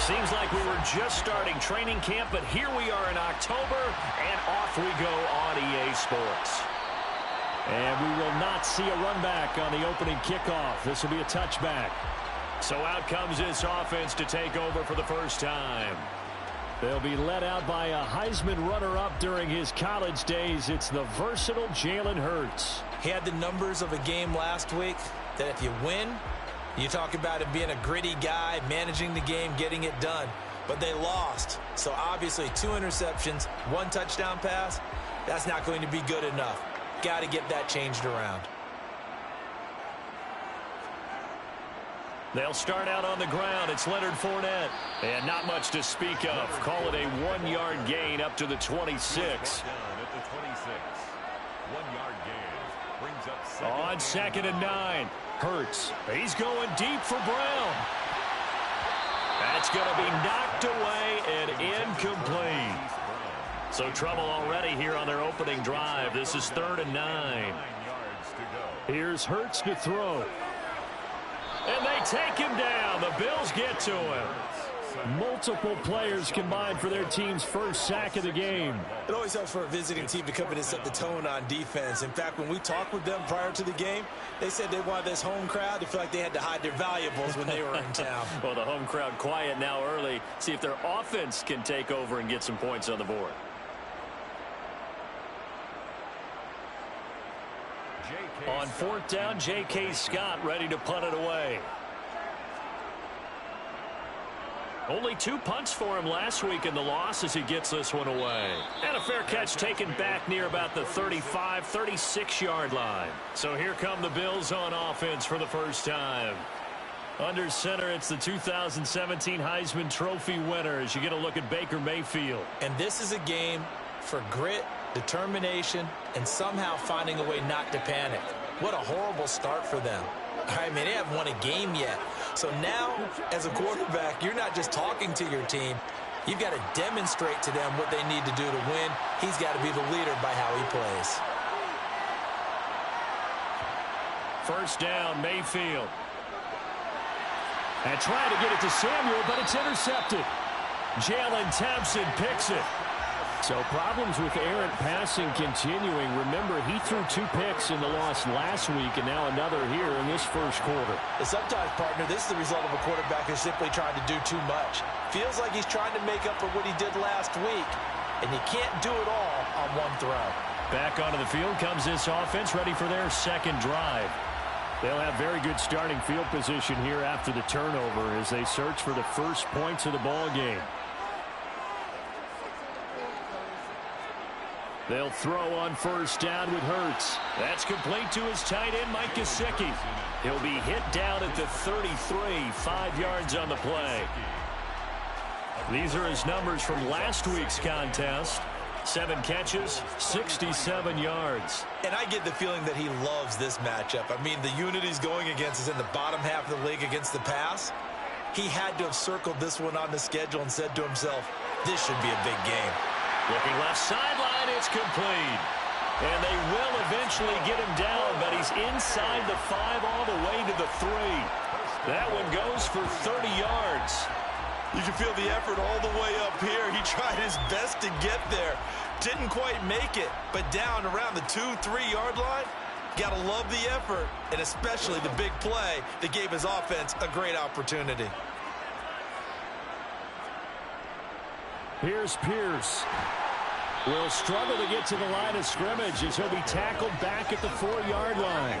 Seems like we were just starting training camp, but here we are in October, and off we go on EA Sports. And we will not see a run back on the opening kickoff. This will be a touchback. So out comes this offense to take over for the first time. They'll be led out by a Heisman runner-up during his college days. It's the versatile Jalen Hurts. He had the numbers of a game last week that if you win, you talk about him being a gritty guy, managing the game, getting it done. But they lost. So obviously 2 interceptions, 1 touchdown pass, that's not going to be good enough. Got to get that changed around. They'll start out on the ground. It's Leonard Fournette. And not much to speak of. Call it a 1-yard gain up to the 26. On 2nd and 9. Hurts. He's going deep for Brown. That's going to be knocked away and incomplete. So trouble already here on their opening drive. This is 3rd and 9. Here's Hurts to throw. And they take him down. The Bills get to him. Multiple players combined for their team's first sack of the game. It always helps for a visiting team to come in and set the tone on defense. In fact, when we talked with them prior to the game, they said they wanted this home crowd to feel like they had to hide their valuables when they were in town. Well, the home crowd quiet now early. See if their offense can take over and get some points on the board. On 4th down, J.K. Scott ready to punt it away. Only 2 punts for him last week in the loss as he gets this one away. And a fair catch taken back near about the 35, 36-yard line. So here come the Bills on offense for the first time. Under center, it's the 2017 Heisman Trophy winner as you get a look at Baker Mayfield. And this is a game for grit, determination, and somehow finding a way not to panic. What a horrible start for them. I mean, they haven't won a game yet. So now, as a quarterback, you're not just talking to your team. You've got to demonstrate to them what they need to do to win. He's got to be the leader by how he plays. First down, Mayfield. And trying to get it to Samuel, but it's intercepted. Jalen Thompson picks it. So problems with errant passing continuing. Remember, he threw 2 picks in the loss last week and now another here in this first quarter. Sometimes, partner, this is the result of a quarterback who's simply trying to do too much. Feels like he's trying to make up for what he did last week, and you can't do it all on one throw. Back onto the field comes this offense ready for their second drive. They'll have very good starting field position here after the turnover as they search for the first points of the ball game. They'll throw on first down with Hurts. That's complete to his tight end, Mike Gesicki. He'll be hit down at the 33, 5 yards on the play. These are his numbers from last week's contest. 7 catches, 67 yards. And I get the feeling that he loves this matchup. I mean, the unit he's going against is in the bottom half of the league against the pass. He had to have circled this one on the schedule and said to himself, this should be a big game. Looking left sideline, it's complete. And they will eventually get him down, but he's inside the 5 all the way to the 3. That one goes for 30 yards. You can feel the effort all the way up here. He tried his best to get there. Didn't quite make it, but down around the 2-3-yard line. Got to love the effort, and especially the big play that gave his offense a great opportunity. Here's Pierce. Will struggle to get to the line of scrimmage as he'll be tackled back at the 4-yard line.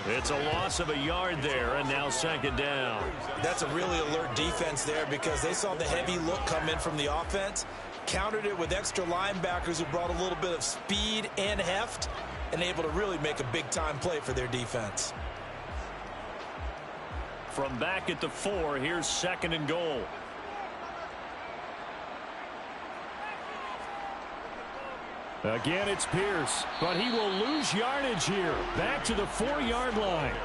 It's a loss of a yard there, and now second down. That's a really alert defense there because they saw the heavy look come in from the offense, countered it with extra linebackers who brought a little bit of speed and heft, and able to really make a big-time play for their defense. From back at the 4, here's 2nd and goal. Again, it's Pierce, but he will lose yardage here. Back to the 4-yard line.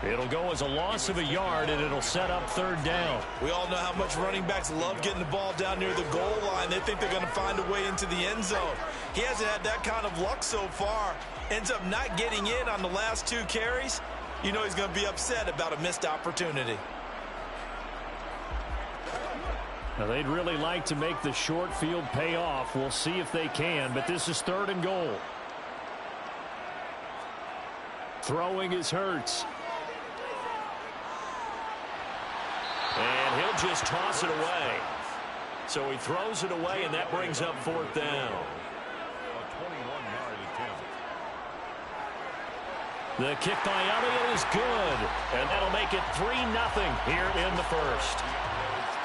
It'll go as a loss of a yard, and it'll set up 3rd down. We all know how much running backs love getting the ball down near the goal line. They think they're going to find a way into the end zone. He hasn't had that kind of luck so far. Ends up not getting in on the last 2 carries. You know he's going to be upset about a missed opportunity. Now, they'd really like to make the short field pay off. We'll see if they can, but this is 3rd and goal. Throwing is Hurts. And he'll just toss it away. So he throws it away, and that brings up 4th down. The kick by Elliott is good, and that'll make it 3-0 here in the first.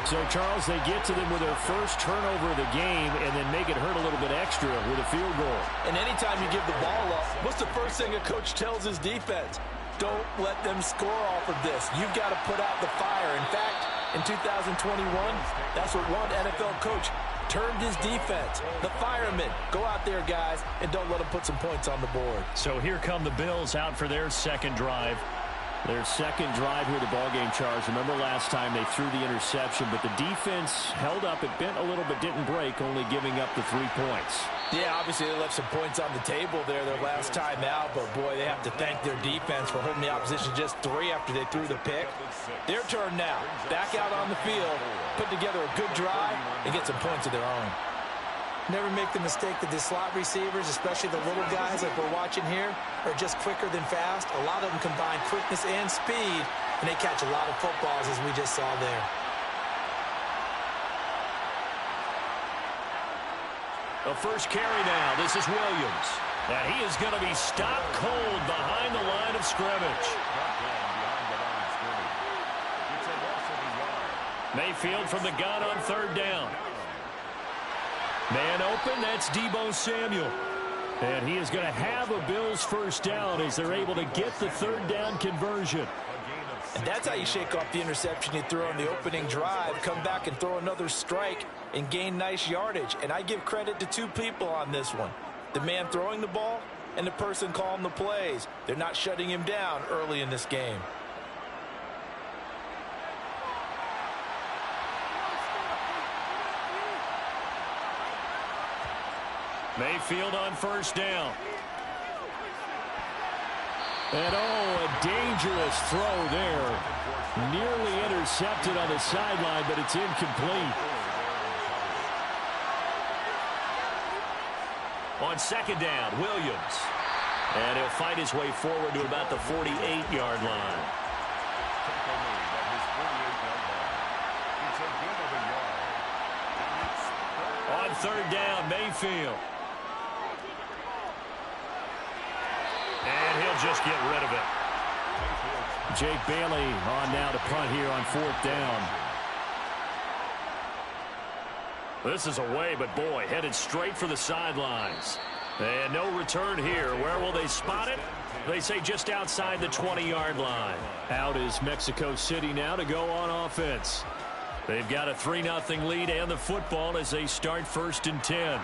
So, Charles, they get to them with their first turnover of the game and then make it hurt a little bit extra with a field goal. And anytime you give the ball up, what's the first thing a coach tells his defense? Don't let them score off of this. You've got to put out the fire. In fact, in 2021, that's what one NFL coach termed his defense. The firemen. Go out there, guys, and don't let them put some points on the board. So here come the Bills out for their second drive. Their second drive here, the ballgame, Charles. Remember last time they threw the interception, but the defense held up. It bent a little but didn't break, only giving up the 3 points. Yeah, obviously they left some points on the table there their last time out, but boy, they have to thank their defense for holding the opposition just 3 after they threw the pick. Their turn now. Back out on the field, put together a good drive, and get some points of their own. Never make the mistake that the slot receivers, especially the little guys like we're watching here, are just quicker than fast. A lot of them combine quickness and speed, and they catch a lot of footballs, as we just saw there. The first carry now. This is Williams. And he is going to be stopped cold behind the line of scrimmage. Mayfield from the gun on 3rd down. Man open, that's Deebo Samuel. And he is going to have a Bills first down as they're able to get the 3rd down conversion. And that's how you shake off the interception you threw on the opening drive, come back and throw another strike and gain nice yardage. And I give credit to 2 people on this one. The man throwing the ball and the person calling the plays. They're not shutting him down early in this game. Mayfield on 1st down. And oh, a dangerous throw there. Nearly intercepted on the sideline, but it's incomplete. On 2nd down, Williams. And he'll fight his way forward to about the 48-yard line. On 3rd down, Mayfield. And he'll just get rid of it. Jake Bailey on now to punt here on 4th down. This is away, but boy, headed straight for the sidelines. And no return here. Where will they spot it? They say just outside the 20-yard line. Out is Mexico City now to go on offense. They've got a 3-0 lead and the football as they start 1st and 10.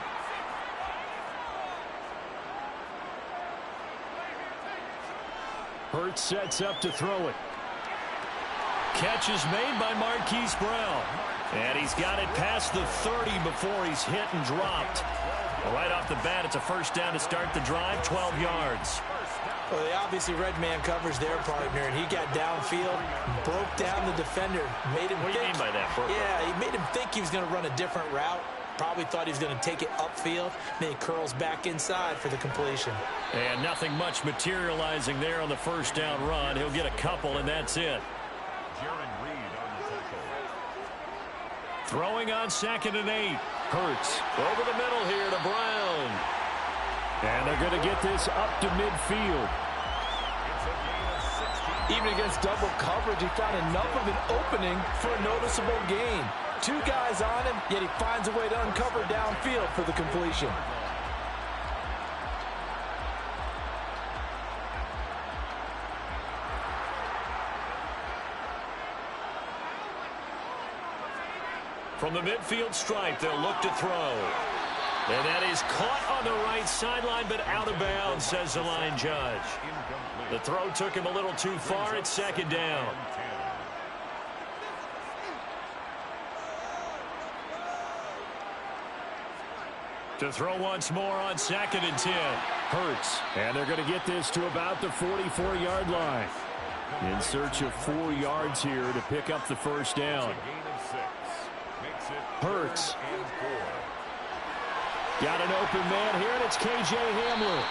Hurts sets up to throw it. Catch is made by Marquise Brown. And he's got it past the 30 before he's hit and dropped. Right off the bat, it's a first down to start the drive, 12 yards. Well, they obviously red man covers their partner, and he got downfield, broke down the defender, made him What do you mean by that, Bert? Yeah, he made him think he was going to run a different route. Probably thought he was going to take it upfield. Then he curls back inside for the completion. And nothing much materializing there on the first down run. He'll get a couple, and that's it. Throwing on 2nd and 8. Hurts Over the middle here to Brown. and they're going to get this up to midfield. Even against double coverage, he found enough of an opening for a noticeable gain. 2 guys on him, yet he finds a way to uncover downfield for the completion. From the midfield stripe, they'll look to throw. And that is caught on the right sideline, but out of bounds, says the line judge. The throw took him a little too far. It's 2nd down. To throw once more on 2nd and 10. Hurts, and they're going to get this to about the 44-yard line. In search of 4 yards here to pick up the first down. Makes it Hurts. Got an open man here, and it's K.J. Hamler.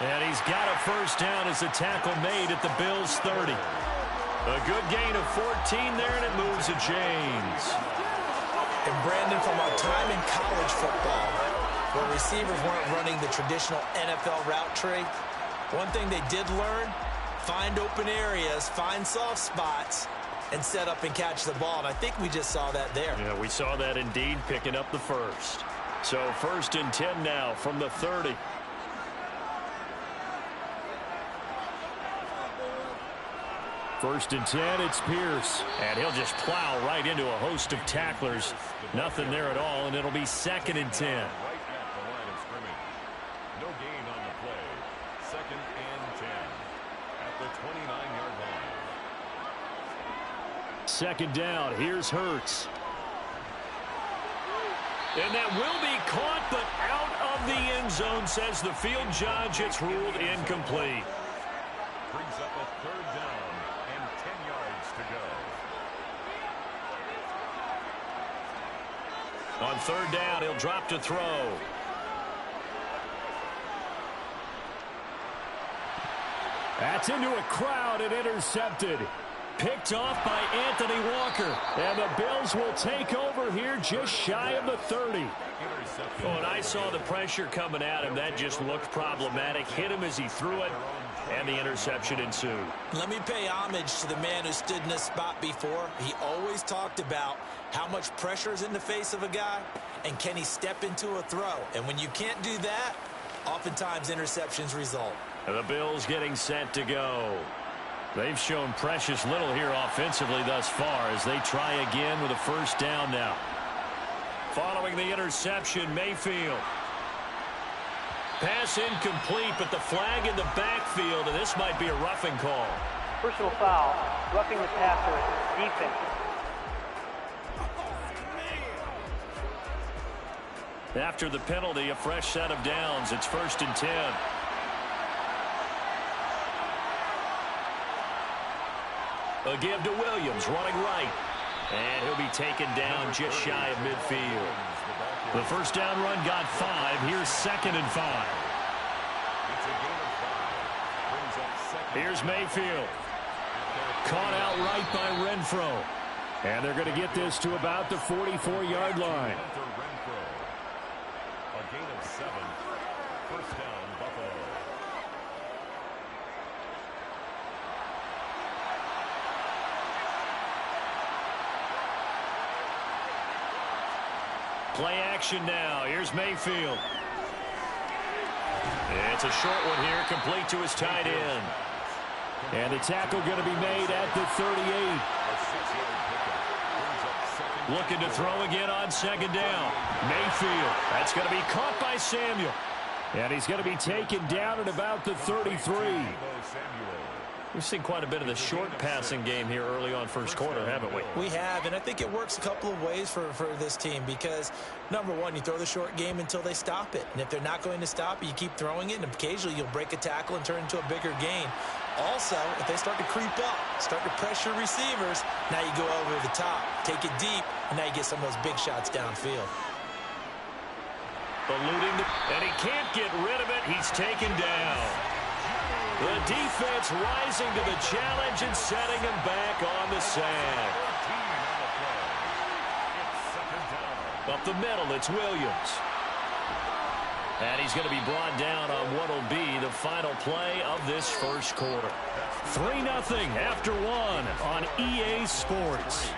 And he's got a first down as a tackle made at the Bills' 30. A good gain of 14 there, and it moves to James. And Brandon, from our time in college football, where receivers weren't running the traditional NFL route tree, one thing they did learn, find open areas, find soft spots, and set up and catch the ball. And I think we just saw that there. Yeah, we saw that indeed, picking up the first. So 1st and 10 now from the 30. First and 10, it's Pierce. And he'll just plow right into a host of tacklers. Nothing there at all, and it'll be 2nd and 10. Right at the line of scrimmage. No gain on the play. 2nd and 10 at the 29-yard line. 2nd down, here's Hurts. And that will be caught, but out of the end zone, says the field judge. It's ruled incomplete. Brings up a 3rd down and 10 yards to go. On 3rd down, he'll drop to throw. That's into a crowd and intercepted. Picked off by Anthony Walker. And the Bills will take over here just shy of the 30. Oh, and I saw the pressure coming at him. That just looked problematic. Hit him as he threw it, and the interception ensued. Let me pay homage to the man who stood in this spot before. He always talked about how much pressure is in the face of a guy, and can he step into a throw. And when you can't do that, oftentimes interceptions result. And the Bills getting set to go. They've shown precious little here offensively thus far as they try again with a first down now. Following the interception, Mayfield. Pass incomplete, but the flag in the backfield, and this might be a roughing call. Personal foul, roughing the passer, defense. After the penalty, a fresh set of downs. It's 1st and 10. A give to Williams, running right. And he'll be taken down just shy of midfield. The first down run got 5. Here's 2nd and 5. Here's Mayfield. Caught out right by Renfro. And they're going to get this to about the 44-yard line. A gain of 7. First down, Buffalo. Play action now. Here's Mayfield. It's a short one here, complete to his tight end. And the tackle going to be made at the 38. Looking to throw again on 2nd down. Mayfield. That's going to be caught by Samuel. And he's going to be taken down at about the 33. We've seen quite a bit of the short passing game here early on first quarter, haven't we? We have, and I think it works a couple of ways for this team because, number one, you throw the short game until they stop it. And if they're not going to stop it, you keep throwing it, and occasionally you'll break a tackle and turn into a bigger gain. Also, if they start to creep up, start to pressure receivers, now you go over the top, take it deep, and now you get some of those big shots downfield. Eluding, and he can't get rid of it. He's taken down. The defense rising to the challenge and setting him back on the sand. Up the middle, it's Williams. And he's going to be brought down on what will be the final play of this first quarter. 3-0 after 1 on EA Sports.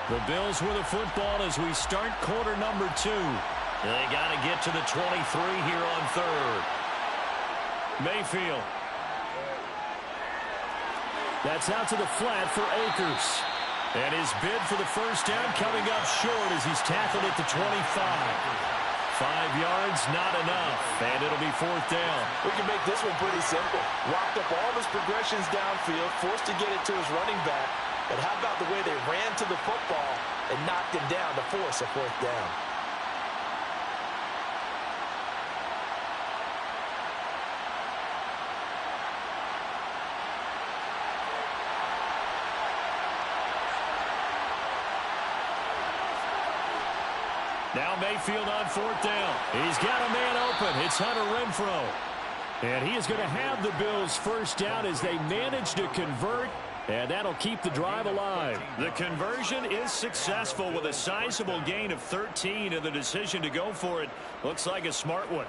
The Bills with the football as we start quarter number 2. They got to get to the 23 here on 3rd. Mayfield. That's out to the flat for Akers. And his bid for the first down coming up short as he's tackled at the 25. 5 yards, not enough. And it'll be 4th down. We can make this one pretty simple. Locked up all of his progressions downfield, forced to get it to his running back. But how about the way they ran to the football and knocked him down to force a 4th down? Now Mayfield on 4th down. He's got a man open. It's Hunter Renfrow. And he is going to have the Bills 1st down as they manage to convert. And that'll keep the drive alive. The conversion is successful with a sizable gain of 13, and the decision to go for it looks like a smart one.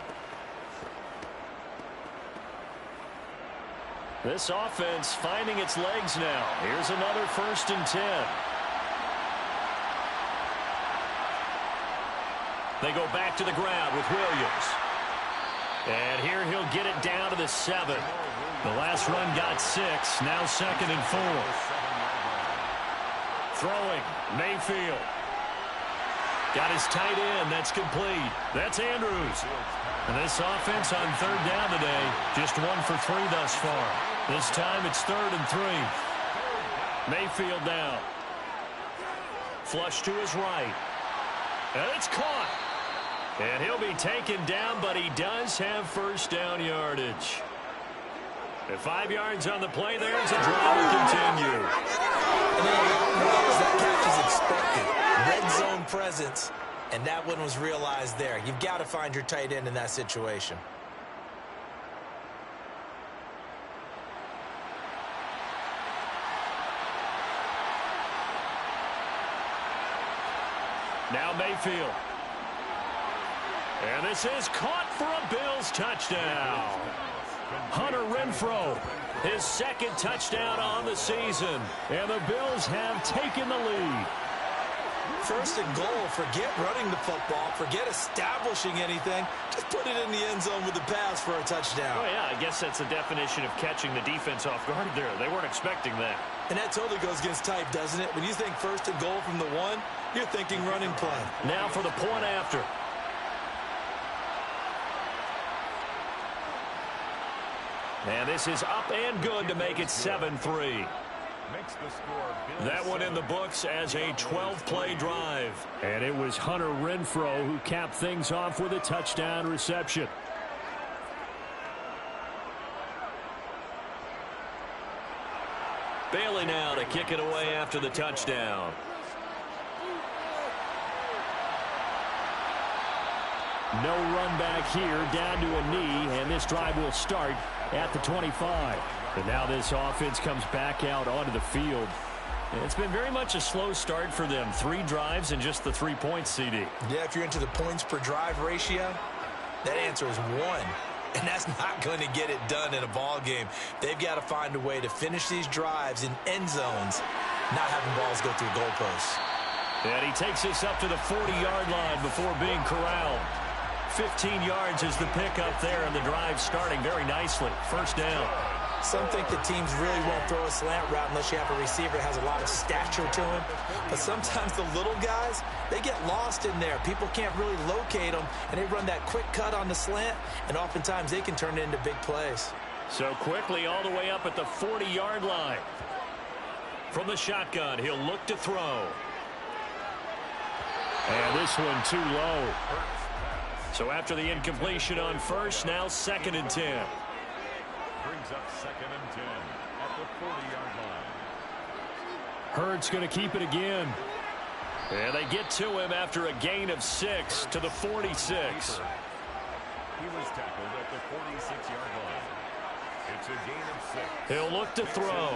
This offense finding its legs now. Here's another 1st and 10. They go back to the ground with Williams. And here he'll get it down to the 7. The last run got 6. Now 2nd and 4. Throwing. Mayfield. Got his tight end. That's complete. That's Andrews. And this offense on 3rd down today, just 1 for 3 thus far. This time it's 3rd and 3. Mayfield down. Flush to his right. And it's caught. And he'll be taken down, but he does have 1st down yardage. At 5 yards on the play, there's a drive to continue. And that catch is expected. Red zone presence, and that one was realized there. You've got to find your tight end in that situation. Now Mayfield. And this is caught for a Bills touchdown. Hunter Renfrow, his 2nd touchdown on the season. And the Bills have taken the lead. 1st and goal. Forget running the football. Forget establishing anything. Just put it in the end zone with the pass for a touchdown. Oh, yeah, I guess that's the definition of catching the defense off guard there. They weren't expecting that. And that totally goes against type, doesn't it? When you think 1st and goal from the 1, you're thinking running play. Now for the point after. And this is up and good to make it 7-3. That one in the books as a 12-play drive. And it was Hunter Renfrow who capped things off with a touchdown reception. Bailey now to kick it away after the touchdown. No run back here, down to a knee, and this drive will start at the 25. And now this offense comes back out onto the field. It's been very much a slow start for them. 3 drives and just the 3 points, CD. Yeah, if you're into the points per drive ratio, that answer is 1. And that's not going to get it done in a ball game. They've got to find a way to finish these drives in end zones, not having balls go through goalposts. And he takes this up to the 40-yard line before being corralled. 15 yards is the pickup there, and the drive starting very nicely. 1st down. Some think the teams really won't throw a slant route unless you have a receiver that has a lot of stature to him. But sometimes the little guys, they get lost in there. People can't really locate them, and they run that quick cut on the slant, and oftentimes they can turn it into big plays. So quickly all the way up at the 40-yard line. From the shotgun, he'll look to throw. And this one too low. So after the incompletion on 1st, now 2nd and 10. Brings up 2nd and 10 at the 40-yard line. Hurts going to keep it again. And they get to him after a gain of 6 to the 46. He was tackled at the 46-yard line. It's a gain of 6. He'll look to throw.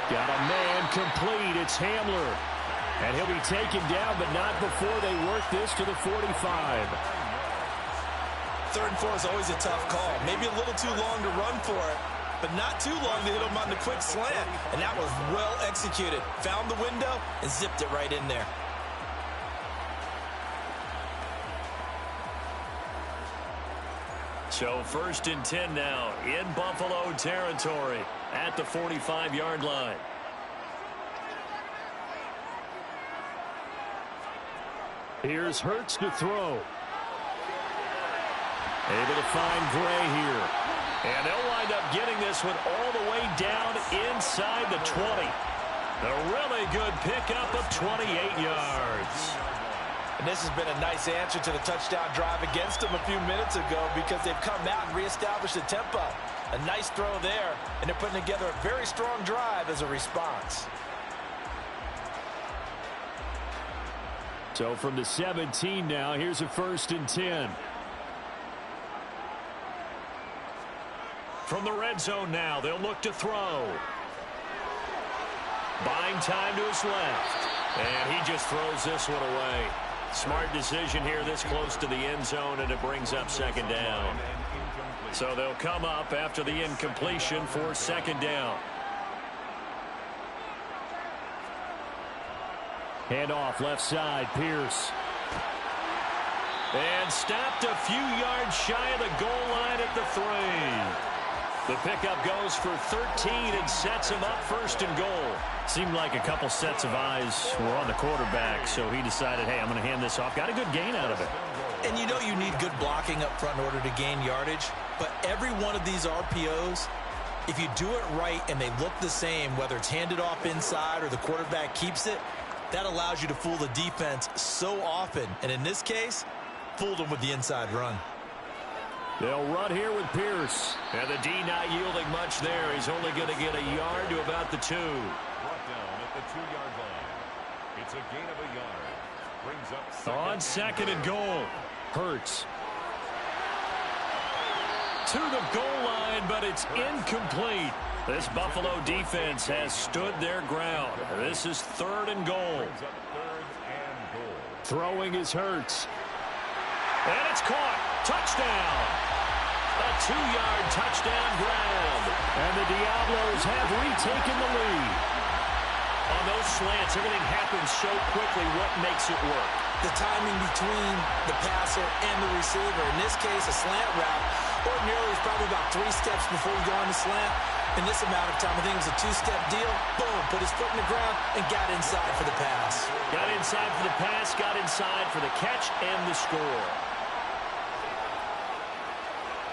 Got a man complete. It's Hamler. And he'll be taken down, but not before they work this to the 45. 3rd and 4 is always a tough call. Maybe a little too long to run for it, but not too long to hit him on the quick slant. And that was well executed. Found the window and zipped it right in there. So 1st and 10 now in Buffalo territory at the 45-yard line. Here's Hurts to throw. Able to find Gray here. And they'll wind up getting this one all the way down inside the 20. A really good pickup of 28 yards. And this has been a nice answer to the touchdown drive against them a few minutes ago because they've come out and reestablished the tempo. A nice throw there, and they're putting together a very strong drive as a response. So from the 17 now, here's a 1st and 10. From the red zone now, they'll look to throw. Buying time to his left. And he just throws this one away. Smart decision here this close to the end zone, and it brings up 2nd down. So they'll come up after the incompletion for 2nd down. Handoff left side, Pierce. And stopped a few yards shy of the goal line at the 3. The pickup goes for 13 and sets him up 1st and goal. Seemed like a couple sets of eyes were on the quarterback, so he decided, hey, I'm going to hand this off. Got a good gain out of it. And you know you need good blocking up front in order to gain yardage. But every one of these RPOs, if you do it right and they look the same, whether it's handed off inside or the quarterback keeps it, that allows you to fool the defense so often. And in this case, fooled them with the inside run. They'll run here with Pierce. And the D not yielding much there. He's only going to get a yard to about the 2. Brought down at the 2-yard line. It's a gain of a yard. Brings up on 2nd and goal. Hurts. To the goal line, but it's incomplete. This Buffalo defense has stood their ground. This is 3rd and goal. Brings up 3rd and goal. Throwing is Hurts. And it's caught. Touchdown. A 2-yard touchdown grab. And the Diablos have retaken the lead. On those slants, everything happens so quickly. What makes it work? The timing between the passer and the receiver. In this case, a slant route. Ordinarily, it's probably about 3 steps before you go on the slant. In this amount of time, I think it was a 2-step deal. Boom, put his foot in the ground and got inside for the pass. Got inside for the pass, got inside for the catch and the score.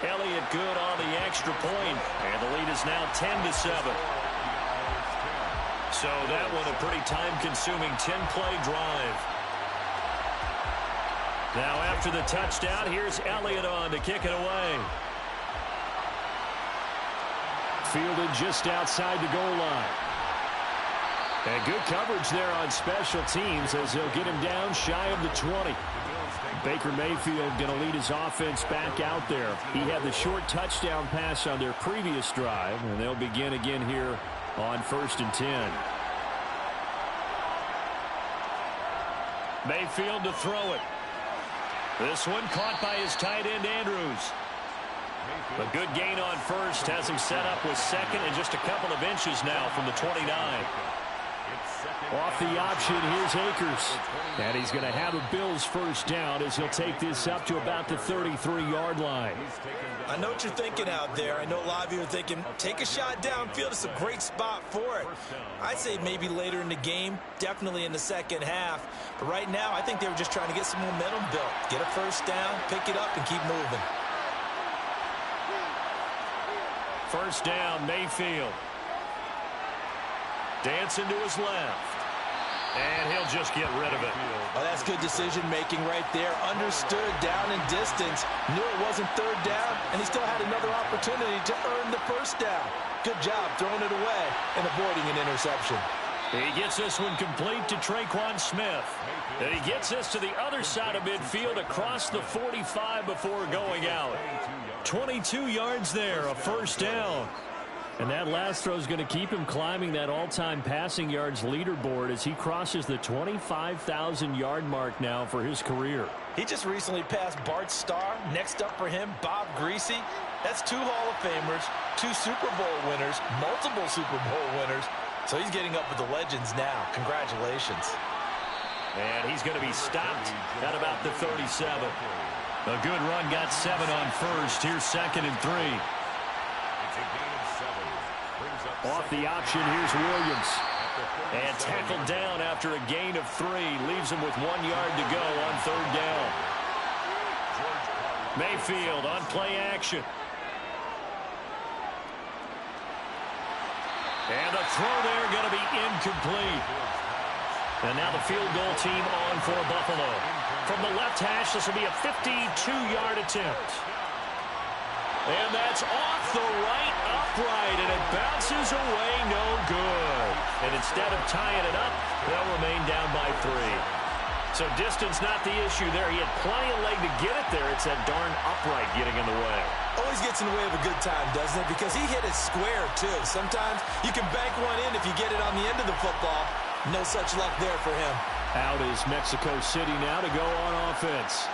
Elliott good on the extra point, and the lead is now 10-7. So that one a pretty time-consuming 10-play drive. Now after the touchdown, here's Elliott on to kick it away. Fielded just outside the goal line. And good coverage there on special teams as they'll get him down shy of the 20. Baker Mayfield going to lead his offense back out there. He had the short touchdown pass on their previous drive, and they'll begin again here on 1st and 10. Mayfield to throw it. This one caught by his tight end, Andrews. A good gain on 1st has him set up with 2nd and just a couple of inches now from the 29. Off the option, here's Akers. And he's going to have a Bills 1st down as he'll take this up to about the 33-yard line. I know what you're thinking out there. I know a lot of you are thinking, take a shot downfield. It's a great spot for it. I'd say maybe later in the game, definitely in the 2nd half. But right now, I think they were just trying to get some momentum built. Get a 1st down, pick it up, and keep moving. 1st down, Mayfield. Dancing to his left. And he'll just get rid of it. Oh, that's good decision-making right there. Understood down and distance. Knew it wasn't 3rd down, and he still had another opportunity to earn the 1st down. Good job throwing it away and avoiding an interception. He gets this one complete to Traquan Smith. And he gets this to the other side of midfield across the 45 before going out. 22 yards there, a 1st down. And that last throw is going to keep him climbing that all-time passing yards leaderboard as he crosses the 25,000-yard mark now for his career. He just recently passed Bart Starr. Next up for him, Bob Greasy. That's 2 Hall of Famers, 2 Super Bowl winners, multiple Super Bowl winners. So he's getting up with the legends now. Congratulations. And he's going to be stopped at about the 37. A good run, got 7 on 1st. Here's 2nd and 3. Off the option, here's Williams. And tackled down after a gain of 3. Leaves him with 1 yard to go on 3rd down. Mayfield on play action. And the throw there going to be incomplete. And now the field goal team on for Buffalo. From the left hash, this will be a 52-yard attempt. And that's off the right upright, and it bounces away no good. And instead of tying it up, they'll remain down by 3. So distance not the issue there. He had plenty of leg to get it there. It's that darn upright getting in the way. Always gets in the way of a good time, doesn't it? Because he hit it square, too. Sometimes you can bank one in if you get it on the end of the football. No such luck there for him. Out is Mexico City now to go on offense.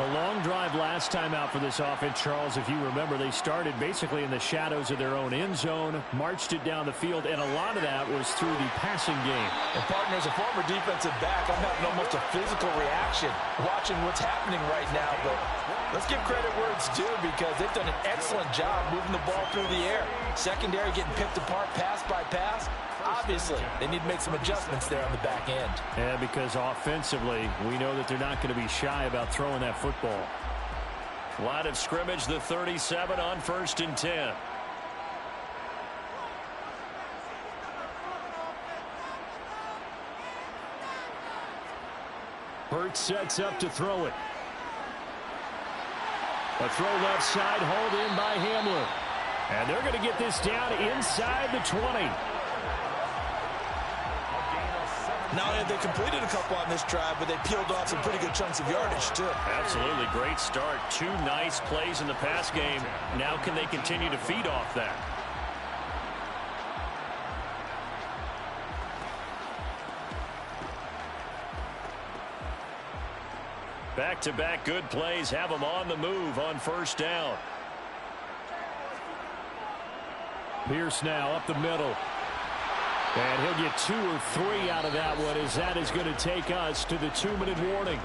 A long drive last time out for this offense, Charles. If you remember, they started basically in the shadows of their own end zone, marched it down the field, and a lot of that was through the passing game. And, partner, as a former defensive back, I'm having almost a physical reaction watching what's happening right now. But let's give credit where it's due because they've done an excellent job moving the ball through the air. Secondary getting picked apart pass by pass. Obviously, they need to make some adjustments there on the back end. Yeah, because offensively, we know that they're not going to be shy about throwing that football. Line of scrimmage, the 37 on 1st and 10. Hurts sets up to throw it. A throw left side, hauled in by Hamler. And they're going to get this down inside the 20. Not only have they completed a couple on this drive, but they peeled off some pretty good chunks of yardage, too. Absolutely. Great start. 2 nice plays in the pass game. Now can they continue to feed off that? Back-to-back good plays have them on the move on 1st down. Pierce now up the middle. And he'll get 2 or 3 out of that one, as that is going to take us to the 2-minute warning.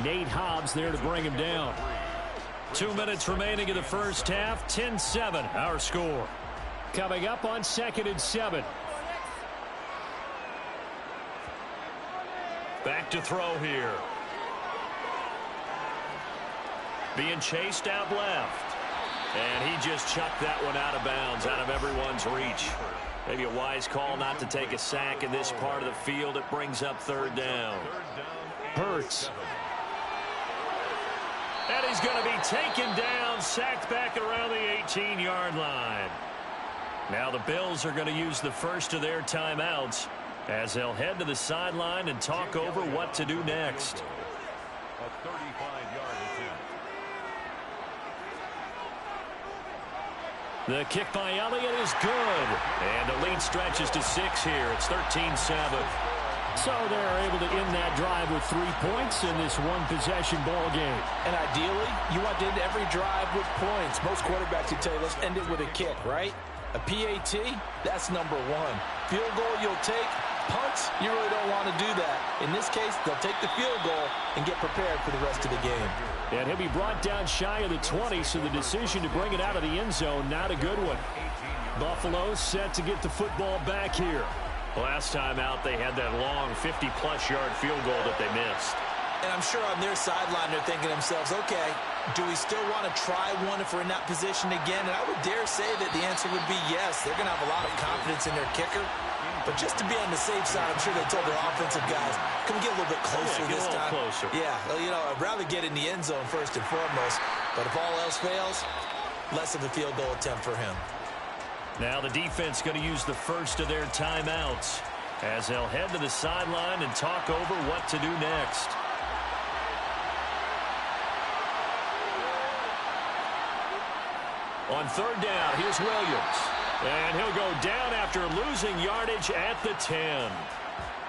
Nate Hobbs there to bring him down. 2 minutes remaining in the first half. 10-7 our score. Coming up on 2nd and 7. Back to throw here. Being chased out left. And he just chucked that one out of bounds, out of everyone's reach. Maybe a wise call not to take a sack in this part of the field. It brings up 3rd down. Hurts. And he's going to be taken down, sacked back around the 18-yard line. Now the Bills are going to use the first of their timeouts as they'll head to the sideline and talk over what to do next. A 35-yard attempt. The kick by Elliott is good. And the lead stretches to 6 here. It's 13-7. So they're able to end that drive with 3 points in this one-possession ball game. And ideally, you want to end every drive with points. Most quarterbacks would tell you, let's end it with a kick, right? A PAT, that's number 1. Field goal you'll take. Punts, you really don't want to do that. In this case, they'll take the field goal and get prepared for the rest of the game. And he'll be brought down shy of the 20, so the decision to bring it out of the end zone, not a good one. Buffalo set to get the football back here. Last time out, they had that long 50-plus yard field goal that they missed. And I'm sure on their sideline they're thinking to themselves, okay, do we still want to try one if we're in that position again? And I would dare say that the answer would be yes. They're going to have a lot of confidence in their kicker. But just to be on the safe side, I'm sure they told their offensive guys, can we get a little bit closer this time? Closer. Yeah, well, you know, I'd rather get in the end zone first and foremost. But if all else fails, less of a field goal attempt for him. Now the defense going to use the first of their timeouts as they'll head to the sideline and talk over what to do next. On 3rd down, here's Williams. And he'll go down after losing yardage at the 10.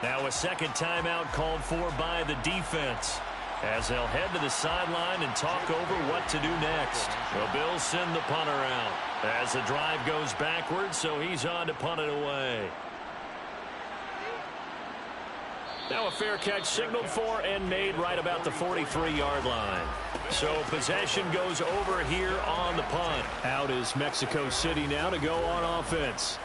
Now a second timeout called for by the defense as they'll head to the sideline and talk over what to do next. The Bills send the punter out as the drive goes backwards, so he's on to punt it away. Now a fair catch signaled for and made right about the 43-yard line. So possession goes over here on the punt. Out is Mexico City now to go on offense.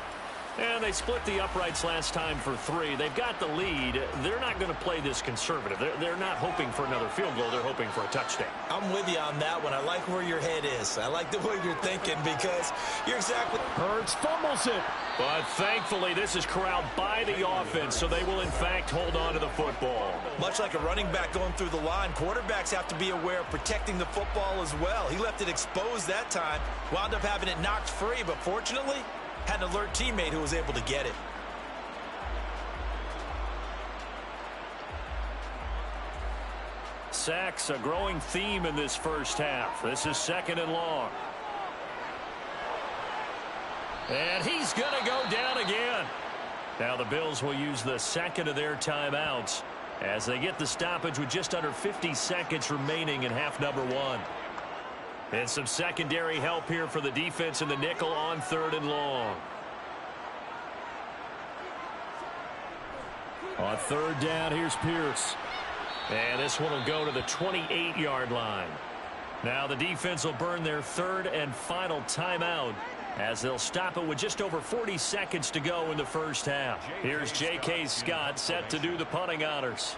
And they split the uprights last time for 3. They've got the lead. They're not going to play this conservative. They're not hoping for another field goal. They're hoping for a touchdown. I'm with you on that one. I like where your head is. I like the way you're thinking because you're exactly... Hurts fumbles it. But thankfully, this is corralled by the offense, so they will, in fact, hold on to the football. Much like a running back going through the line, quarterbacks have to be aware of protecting the football as well. He left it exposed that time, wound up having it knocked free, but fortunately, had an alert teammate who was able to get it. sacks, a growing theme in this first half. This is 2nd and long. And he's going to go down again. Now the Bills will use the second of their timeouts as they get the stoppage with just under 50 seconds remaining in half number 1. And some secondary help here for the defense in the nickel on 3rd and long. On 3rd down, here's Pierce. And this one will go to the 28-yard line. Now the defense will burn their 3rd and final timeout as they'll stop it with just over 40 seconds to go in the first half. Here's J.K. Scott set to do the punting honors.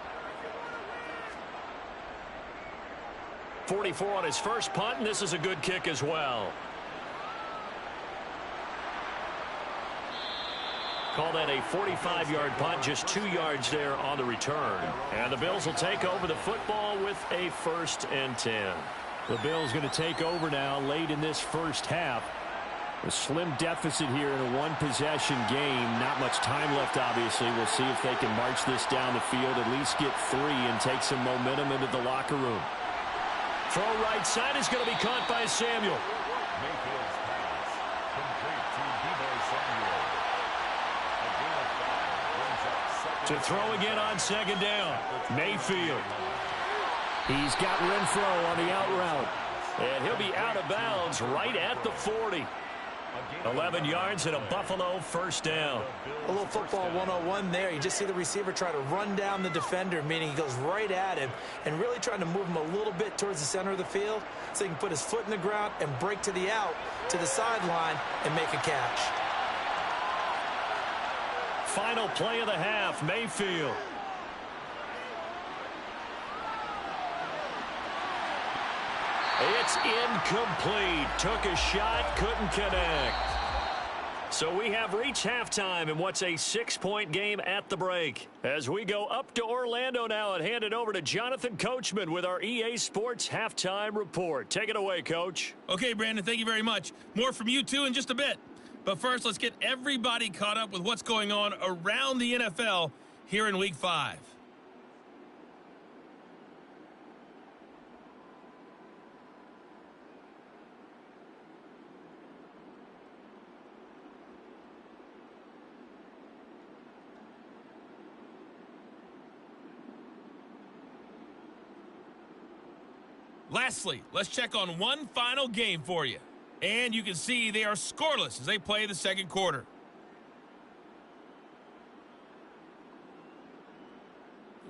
44 on his first punt, and this is a good kick as well. Call that a 45-yard punt, just 2 yards there on the return. And the Bills will take over the football with a 1st and 10. The Bills going to take over now late in this first half. A slim deficit here in a one-possession game. Not much time left, obviously. We'll see if they can march this down the field, at least get 3 and take some momentum into the locker room. Throw right side is going to be caught by Samuel. Mayfield's pass complete to Debo Samuel. A gain of 5 brings up 2nd. To throw again on 2nd down. Mayfield. He's got Renfro on the out route. And he'll be out of bounds right at the 40. 11 yards and a Buffalo 1st down. A little football 101 there. You just see the receiver try to run down the defender, meaning he goes right at him and really trying to move him a little bit towards the center of the field so he can put his foot in the ground and break to the out, to the sideline, and make a catch. Final play of the half, Mayfield. It's incomplete. Took a shot, couldn't connect. So we have reached halftime in what's a 6-point game at the break. As we go up to Orlando now and hand it over to Jonathan Coachman with our EA Sports Halftime Report. Take it away, Coach. Okay, Brandon, thank you very much. More from you two in just a bit. But first, let's get everybody caught up with what's going on around the NFL here in Week 5. Lastly, let's check on one final game for you. And you can see they are scoreless as they play the second quarter.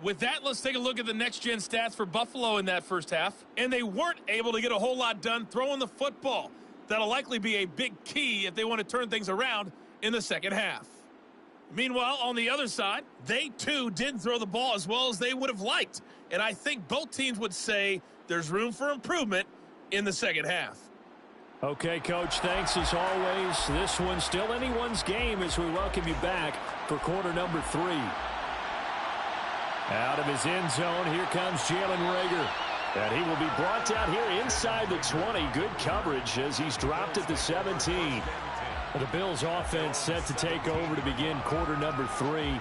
With that, let's take a look at the next-gen stats for Buffalo in that first half. And they weren't able to get a whole lot done throwing the football. That'll likely be a big key if they want to turn things around in the second half. Meanwhile, on the other side, they too didn't throw the ball as well as they would have liked. And I think both teams would say there's room for improvement in the second half. Okay, Coach, thanks as always. This one's still anyone's game as we welcome you back for quarter number 3. Out of his end zone, here comes Jalen Reagor. And he will be brought down here inside the 20. Good coverage as he's dropped at the 17. The Bills offense set to take over to begin quarter number 3.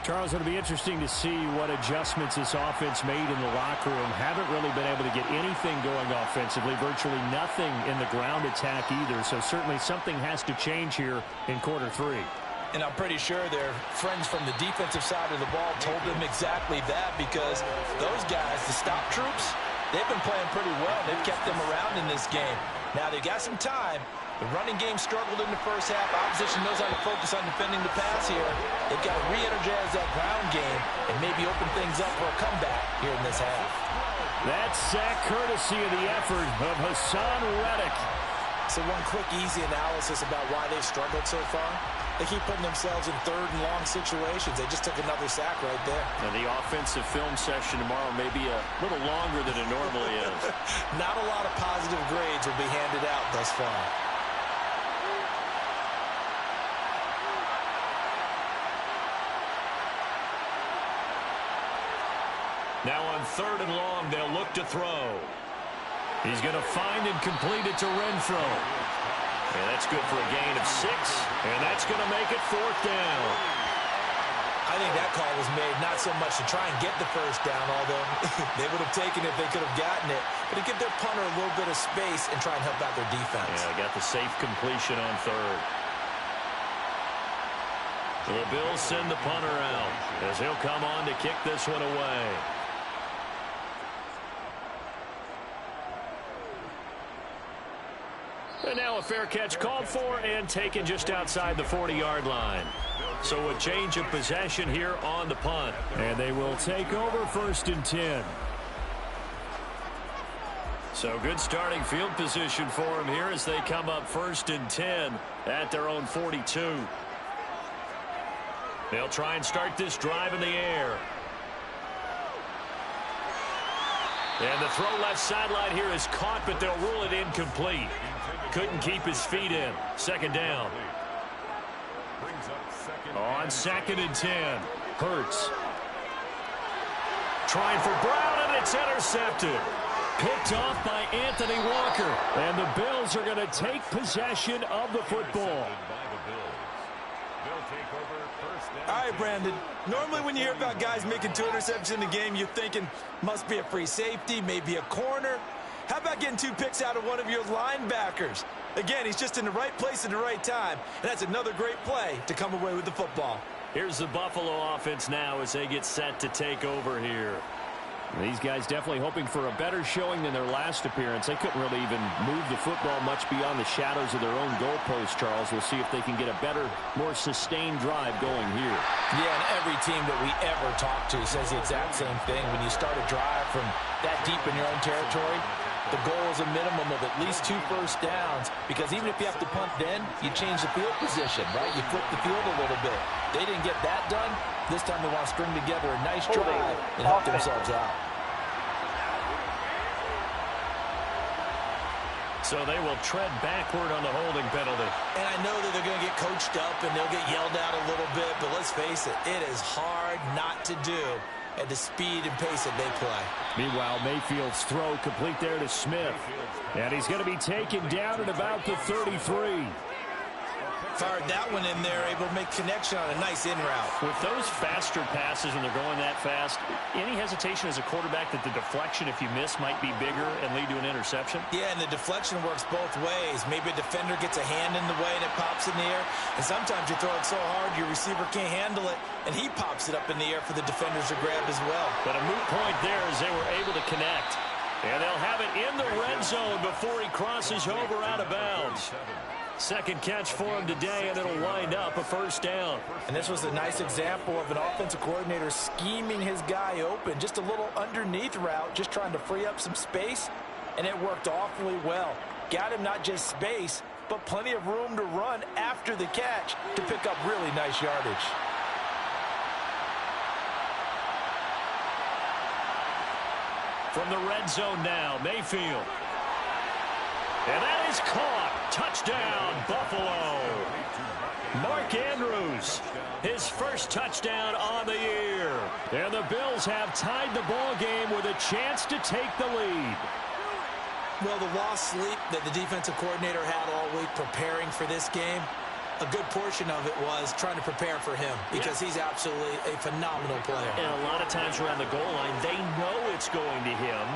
Charles, it'll be interesting to see what adjustments this offense made in the locker room. Haven't really been able to get anything going offensively, virtually nothing in the ground attack either. So certainly something has to change here in quarter 3. And I'm pretty sure their friends from the defensive side of the ball told them exactly that, because those guys, the stop troops, they've been playing pretty well. They've kept them around in this game. Now they got some time. The running game struggled in the first half. Opposition knows how to focus on defending the pass here. They've got to re-energize that ground game and maybe open things up for a comeback here in this half. That sack courtesy of the effort of Hassan Reddick. So one quick, easy analysis about why they've struggled so far. They keep putting themselves in third and long situations. They just took another sack right there. And the offensive film session tomorrow may be a little longer than it normally is. Not a lot of positive grades will be handed out thus far. Now on 3rd and long, they'll look to throw. He's going to find and complete it to Renfro. And that's good for a gain of 6. And that's going to make it 4th down. I think that call was made not so much to try and get the first down, although they would have taken it if they could have gotten it, but to give their punter a little bit of space and try and help out their defense. Yeah, got the safe completion on third. The Bills send the punter out as he'll come on to kick this one away. And now a fair catch called for and taken just outside the 40-yard line. So a change of possession here on the punt. And they will take over 1st and 10. So good starting field position for them here as they come up 1st and 10 at their own 42. They'll try and start this drive in the air. And the throw left sideline here is caught, but they'll rule it incomplete. Couldn't keep his feet in. 2nd down. On 2nd and 10. Hurts. Trying for Brown, and it's intercepted. Picked off by Anthony Walker. And the Bills are going to take possession of the football. All right, Brandon. Normally when you hear about guys making 2 interceptions in the game, you're thinking must be a free safety, maybe a corner. How about getting 2 picks out of one of your linebackers? Again, he's just in the right place at the right time, and that's another great play to come away with the football. Here's the Buffalo offense now as they get set to take over here. These guys definitely hoping for a better showing than their last appearance. They couldn't really even move the football much beyond the shadows of their own goalpost, Charles. We'll see if they can get a better, more sustained drive going here. Yeah, and every team that we ever talk to says the exact same thing. When you start a drive from that deep in your own territory, the goal is a minimum of at least 2 first downs, because even if you have to punt then, you change the field position, right? You flip the field a little bit. They didn't get that done. This time they want to string together a nice drive and help themselves out. So they will tread backward on the holding penalty. And I know that they're going to get coached up and they'll get yelled at a little bit, but let's face it, it is hard not to do at the speed and pace that they play. Meanwhile, Mayfield's throw complete there to Smith. And he's going to be taken down at about the 33. Fired that one in there, able to make connection on a nice in route. With those faster passes and they're going that fast, any hesitation as a quarterback that the deflection, if you miss, might be bigger and lead to an interception? Yeah, and the deflection works both ways. Maybe a defender gets a hand in the way and it pops in the air. And sometimes you throw it so hard your receiver can't handle it, and he pops it up in the air for the defenders to grab as well. But a moot point there as they were able to connect. And they'll have it in the red zone before he crosses over out of bounds. 2nd catch for him today, and it'll wind up a 1st down. And this was a nice example of an offensive coordinator scheming his guy open. Just a little underneath route, just trying to free up some space, and it worked awfully well. Got him not just space, but plenty of room to run after the catch to pick up really nice yardage. From the red zone now, Mayfield. And that is caught. Touchdown, Buffalo. Mark Andrews, his first touchdown on the year. And the Bills have tied the ball game with a chance to take the lead. Well, the lost sleep that the defensive coordinator had all week preparing for this game, a good portion of it was trying to prepare for him, because he's absolutely a phenomenal player. And a lot of times around the goal line, they know it's going to him.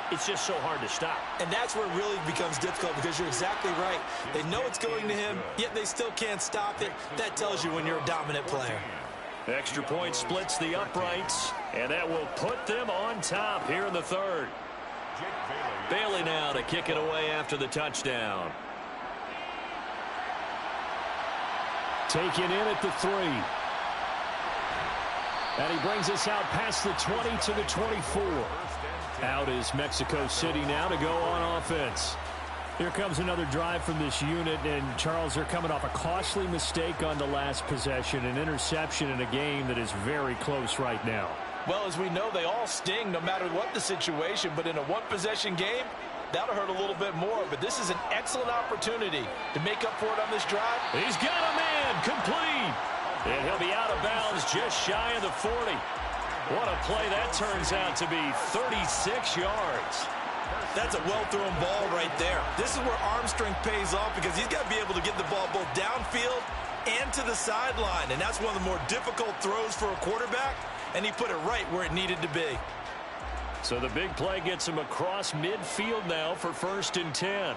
It's just so hard to stop. And that's where it really becomes difficult, because you're exactly right. They know it's going to him, yet they still can't stop it. That tells you when you're a dominant player. Extra point splits the uprights, and that will put them on top here in the 3rd. Bailey now to kick it away after the touchdown. Taken in at the 3. And he brings us out past the 20 to the 24. Out is Mexico City now to go on offense. Here comes another drive from this unit, and Charles, they're coming off a costly mistake on the last possession, an interception in a game that is very close right now. Well, as we know, they all sting no matter what the situation, but in a one-possession game, that'll hurt a little bit more. But this is an excellent opportunity to make up for it on this drive. He's got a man complete, and he'll be out of bounds just shy of the 40. What a play that turns out to be, 36 yards. That's a well-thrown ball right there. This is where arm strength pays off, because he's got to be able to get the ball both downfield and to the sideline. And that's one of the more difficult throws for a quarterback, and he put it right where it needed to be. So the big play gets him across midfield now for 1st and 10.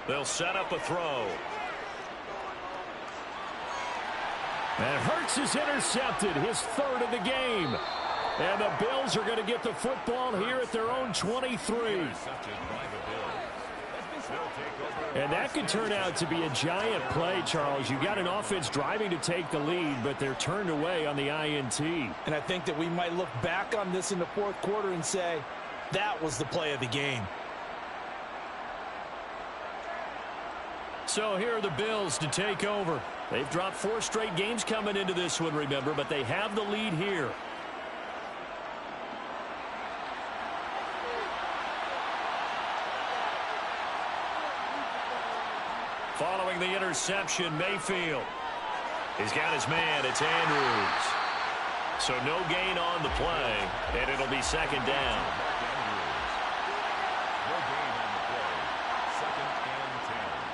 They'll set up a throw. And Hurts is intercepted, his 3rd of the game. And the Bills are going to get the football here at their own 23. And that could turn out to be a giant play, Charles. You got an offense driving to take the lead, but they're turned away on the INT. And I think that we might look back on this in the 4th quarter and say, that was the play of the game. So here are the Bills to take over. They've dropped 4 straight games coming into this one, remember, but they have the lead here. Following the interception, Mayfield. He's got his man. It's Andrews. So no gain on the play, and it'll be 2nd down.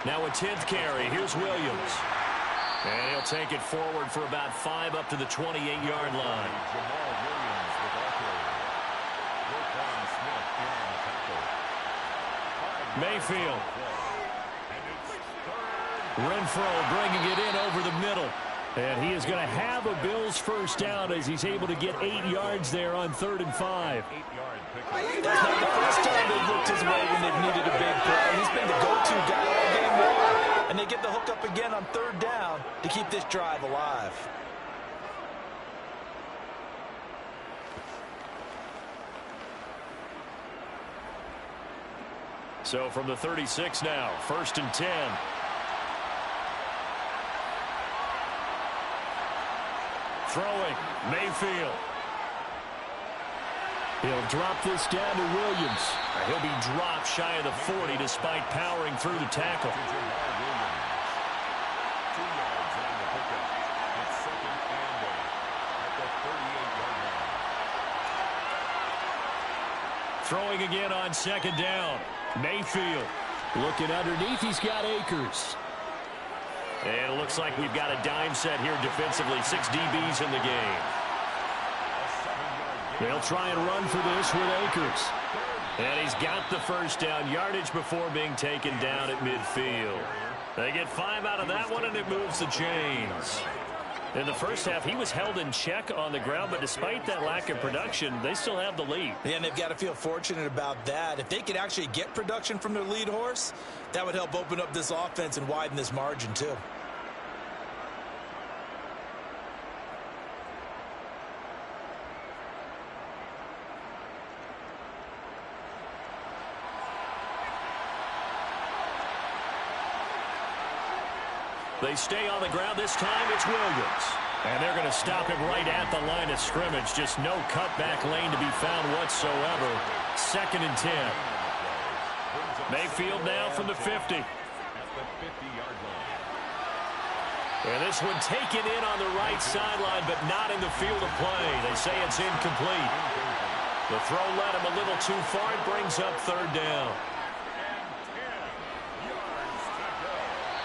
Now a 10th carry. Here's Williams. And he'll take it forward for about 5 up to the 28-yard line. Mayfield. Renfro bringing it in over the middle. And he is going to have a Bills 1st down as he's able to get 8 yards there on 3rd and 5. That's not the first time they've looked his way when they've needed a big play. He's been the go-to guy all game long. And they get the hook up again on 3rd down to keep this drive alive. So from the 36 now, 1st and 10. Throwing, Mayfield. He'll drop this down to Williams. He'll be dropped shy of the 40 despite powering through the tackle. Throwing again on 2nd down. Mayfield. Looking underneath, he's got Akers. And it looks like we've got a dime set here defensively. 6 DBs in the game. They'll try and run for this with Akers. And he's got the 1st down, yardage before being taken down at midfield. They get 5 out of that one, and it moves the chains. In the first half, he was held in check on the ground, but despite that lack of production, they still have the lead. Yeah, and they've got to feel fortunate about that. If they could actually get production from their lead horse, that would help open up this offense and widen this margin, too. They stay on the ground. This time it's Williams. And they're going to stop him right at the line of scrimmage. Just no cutback lane to be found whatsoever. 2nd and 10. Mayfield now from the 50. And this one taken in on the right sideline, but not in the field of play. They say it's incomplete. The throw led him a little too far. It brings up 3rd down.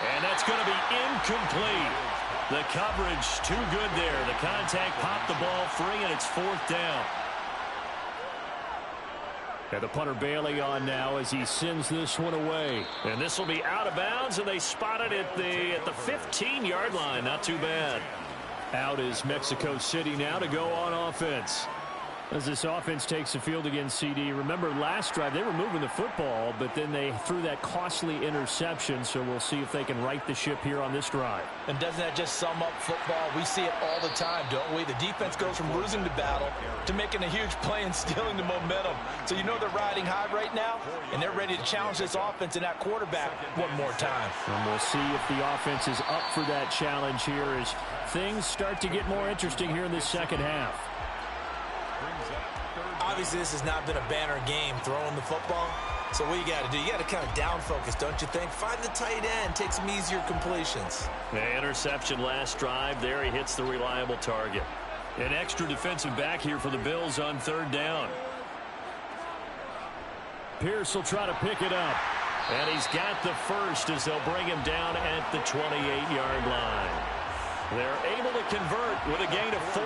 And that's going to be incomplete. The coverage too good there. The contact popped the ball free, and it's 4th down. And the punter Bailey on now as he sends this one away. And this will be out of bounds, and they spot it at the 15-yard line. Not too bad. Out is Mexico City now to go on offense. As this offense takes the field against CD, remember last drive they were moving the football, but then they threw that costly interception, so we'll see if they can right the ship here on this drive. And doesn't that just sum up football? We see it all the time, don't we? The defense goes from losing the battle to making a huge play and stealing the momentum. So you know they're riding high right now, and they're ready to challenge this offense and that quarterback one more time. And we'll see if the offense is up for that challenge here as things start to get more interesting here in this 2nd half. Obviously, this has not been a banner game throwing the football. So what you got to do, you got to kind of down focus, don't you think? Find the tight end, take some easier completions. The interception last drive. There he hits the reliable target. An extra defensive back here for the Bills on 3rd down. Pierce will try to pick it up. And he's got the first as they'll bring him down at the 28-yard line. They're able to convert with a gain of 4.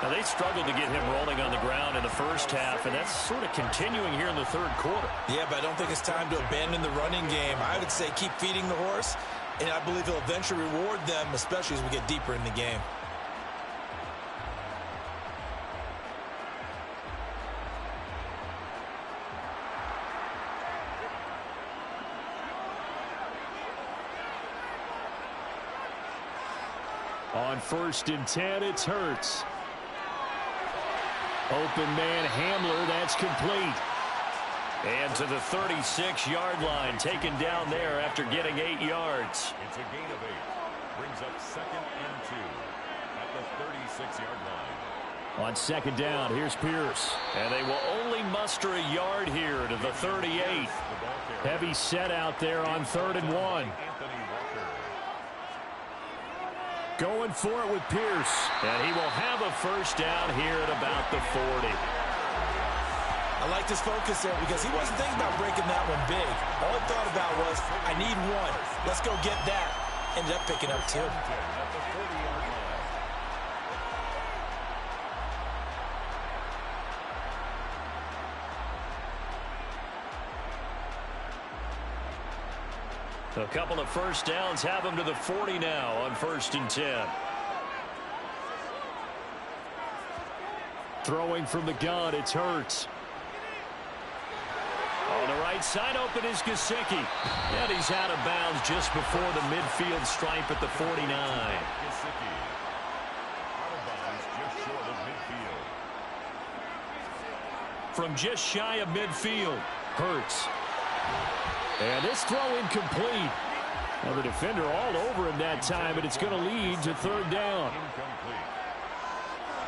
Now, they struggled to get him rolling on the ground in the first half, and that's sort of continuing here in the third quarter. Yeah, but I don't think it's time to abandon the running game. I would say keep feeding the horse, and I believe he'll eventually reward them, especially as we get deeper in the game. On 1st and 10, it's Hurts. Open man Hamler, that's complete. And to the 36-yard line, taken down there after getting 8 yards. It's a gain of 8. Brings up 2nd and 2 at the 36-yard line. On 2nd down, here's Pierce. And they will only muster a yard here to the 38. Heavy set out there on 3rd and 1. Going for it with Pierce. And he will have a first down here at about the 40. I like this focus there because he wasn't thinking about breaking that one big. All he thought about was, I need 1. Let's go get that. Ended up picking up 2. At the 40-yard line. A couple of first downs have him to the 40 now on 1st and 10. Throwing from the gun, it's Hurts. On the right side, open is Gesicki. And he's out of bounds just before the midfield stripe at the 49. Gesicki. Out of bounds just short of midfield. From just shy of midfield, Hurts. And this throw incomplete. Well, the defender all over him that time, and it's going to lead to 3rd down. Incomplete.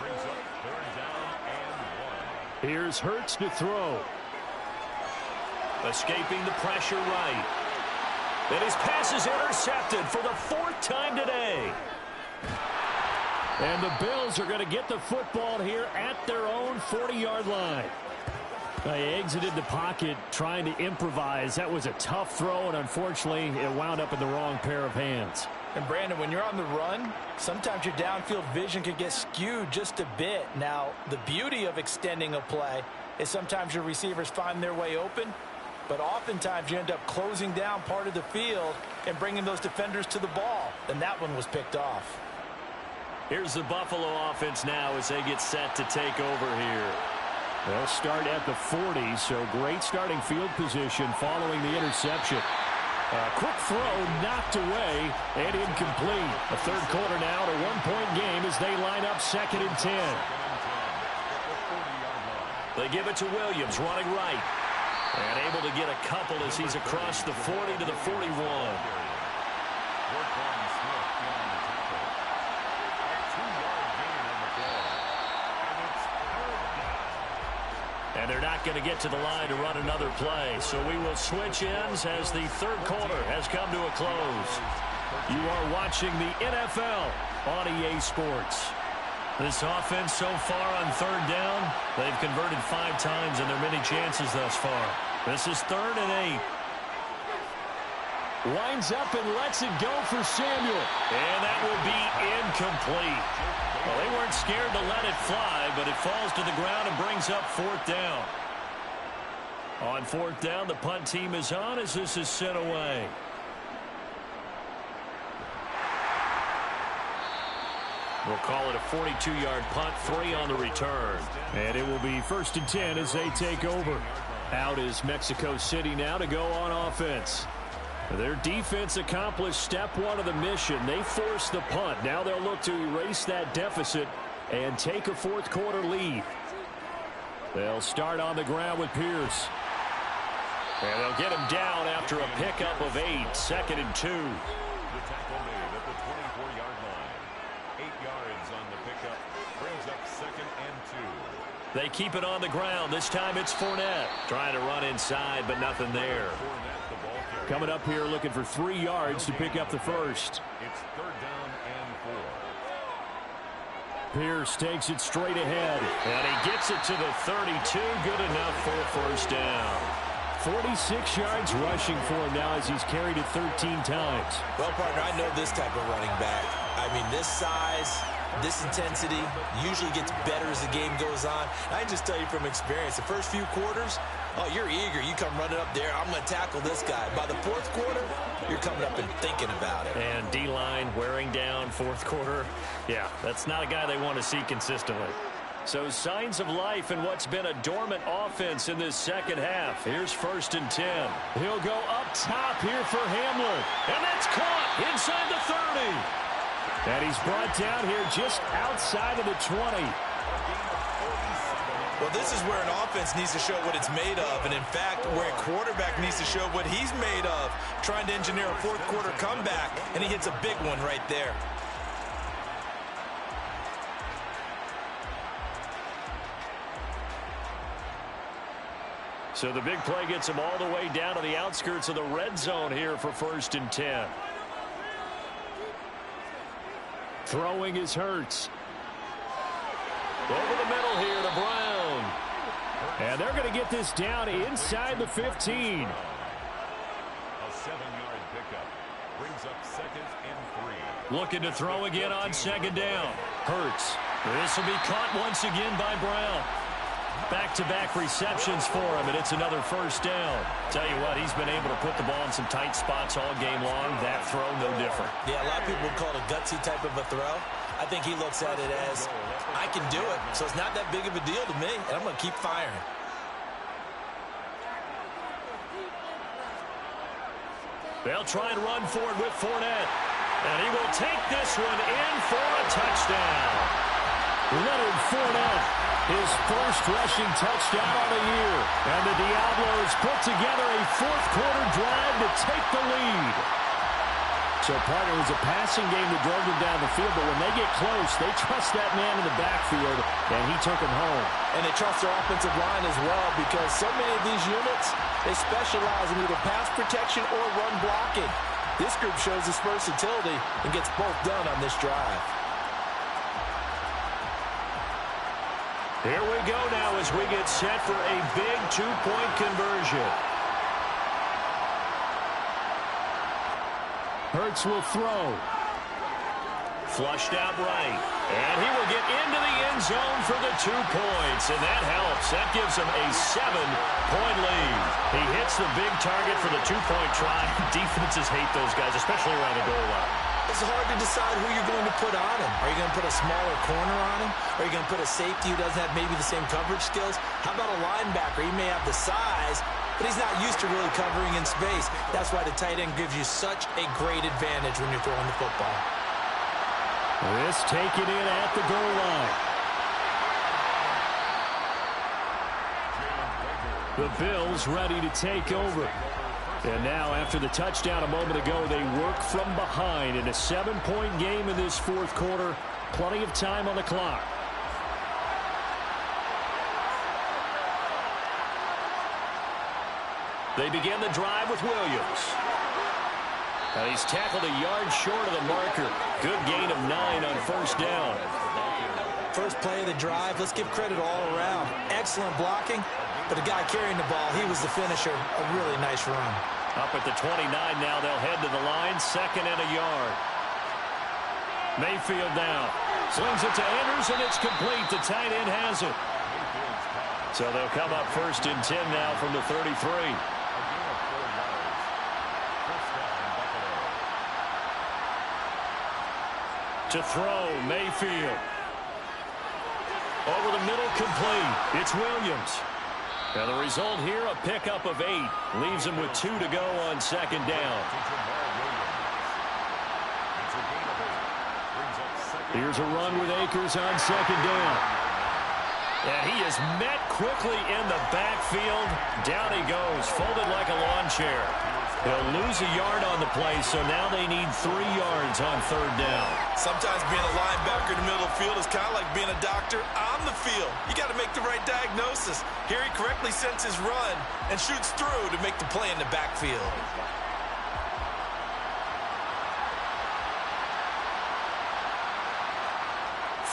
Brings up 3rd down and 1. Here's Hurts to throw. Escaping the pressure right. And his pass is intercepted for the 4th time today. And the Bills are going to get the football here at their own 40-yard line. They exited the pocket trying to improvise. That was a tough throw, and unfortunately, it wound up in the wrong pair of hands. And Brandon, when you're on the run, sometimes your downfield vision can get skewed just a bit. Now, the beauty of extending a play is sometimes your receivers find their way open, but oftentimes you end up closing down part of the field and bringing those defenders to the ball. And that one was picked off. Here's the Buffalo offense now as they get set to take over here. They'll start at the 40, so great starting field position following the interception. A quick throw knocked away and incomplete. The third quarter now, a one-point game as they line up 2nd and 10. They give it to Williams, running right. And able to get a couple as he's across the 40 to the 41. And they're not going to get to the line to run another play. So we will switch ends as the third quarter has come to a close. You are watching the NFL on EA Sports. This offense so far on 3rd down, they've converted 5 times in their many chances thus far. This is 3rd and 8. Lines up and lets it go for Samuel. And that will be incomplete. Well, they weren't scared to let it fly, but it falls to the ground and brings up 4th down. On 4th down, the punt team is on as this is sent away. We'll call it a 42-yard punt, 3 on the return. And it will be 1st and 10 as they take over. Out is Mexico City now to go on offense. Their defense accomplished step 1 of the mission. They forced the punt. Now they'll look to erase that deficit and take a 4th quarter lead. They'll start on the ground with Pierce. And they'll get him down after a pickup of 8, 2nd and 2. The tackle made at the 24-yard line. 8 yards on the pickup. Brings up 2nd and 2. They keep it on the ground. This time it's Fournette. Trying to run inside, but nothing there. Coming up here looking for 3 yards to pick up the first. It's 3rd down and 4. Pierce takes it straight ahead. And he gets it to the 32. Good enough for a first down. 46 yards rushing for him now as he's carried it 13 times. Well, partner, I know this type of running back. I mean, this size, this intensity usually gets better as the game goes on. I can just tell you from experience, the first few quarters, oh, you're eager. You come running up there, I'm going to tackle this guy. By the fourth quarter, you're coming up and thinking about it. And D-line wearing down fourth quarter. Yeah, that's not a guy they want to see consistently. So signs of life in what's been a dormant offense in this second half. Here's 1st and 10. He'll go up top here for Hamler. And that's caught inside the 30. And he's brought down here just outside of the 20. Well, this is where an offense needs to show what it's made of. And, in fact, where a quarterback needs to show what he's made of, trying to engineer a fourth-quarter comeback, and he hits a big one right there. So the big play gets him all the way down to the outskirts of the red zone here for 1st and 10. Throwing is Hurts. Over the middle here to Brown. And they're going to get this down inside the 15. A 7-yard pickup brings up 2nd and 3. Looking to throw again on 2nd down. Hurts. This will be caught once again by Brown. Back-to-back receptions for him, and it's another 1st down. Tell you what, he's been able to put the ball in some tight spots all game long. That throw, no different. Yeah, a lot of people would call it a gutsy type of a throw. I think he looks at it as, I can do it, so it's not that big of a deal to me, and I'm going to keep firing. They'll try and run forward with Fournette. And he will take this one in for a touchdown. Leonard Fournette, his first rushing touchdown of the year. And the Diablos put together a fourth-quarter drive to take the lead. So, partner, it was a passing game that drove them down the field, but when they get close, they trust that man in the backfield, and he took him home. And they trust their offensive line as well, because so many of these units, they specialize in either pass protection or run blocking. This group shows its versatility and gets both done on this drive. Here we go now as we get set for a big two-point conversion. Hurts will throw. Flushed out right. And he will get into the end zone for the 2 points. And that helps. That gives him a 7-point lead. He hits the big target for the 2-point try. Defenses hate those guys, especially around the goal line. It's hard to decide who you're going to put on him. Are you going to put a smaller corner on him? Are you going to put a safety who doesn't have maybe the same coverage skills? How about a linebacker? He may have the size, but he's not used to really covering in space. That's why the tight end gives you such a great advantage when you're throwing the football. This taken in at the goal line. The Bills ready to take over. And now, after the touchdown a moment ago, they work from behind in a 7-point game in this fourth quarter. Plenty of time on the clock. They begin the drive with Williams. And he's tackled a yard short of the marker. Good gain of 9 on 1st down. First play of the drive, let's give credit all around. Excellent blocking, but the guy carrying the ball, he was the finisher. A really nice run. Up at the 29 now, they'll head to the line. 2nd and a yard. Mayfield now. Slings it to Andrews, and it's complete. The tight end has it. So they'll come up 1st and 10 now from the 33. To throw, Mayfield. Over the middle, complete. It's Williams. And the result here, a pickup of 8. Leaves him with 2 to go on 2nd down. Here's a run with Akers on 2nd down. And he is met quickly in the backfield. Down he goes, folded like a lawn chair. He'll lose a yard on the play, so now they need 3 yards on 3rd down. Sometimes being a linebacker in the middle of the field is kind of like being a doctor on the field. You got to make the right diagnosis. Here he correctly sends his run and shoots through to make the play in the backfield.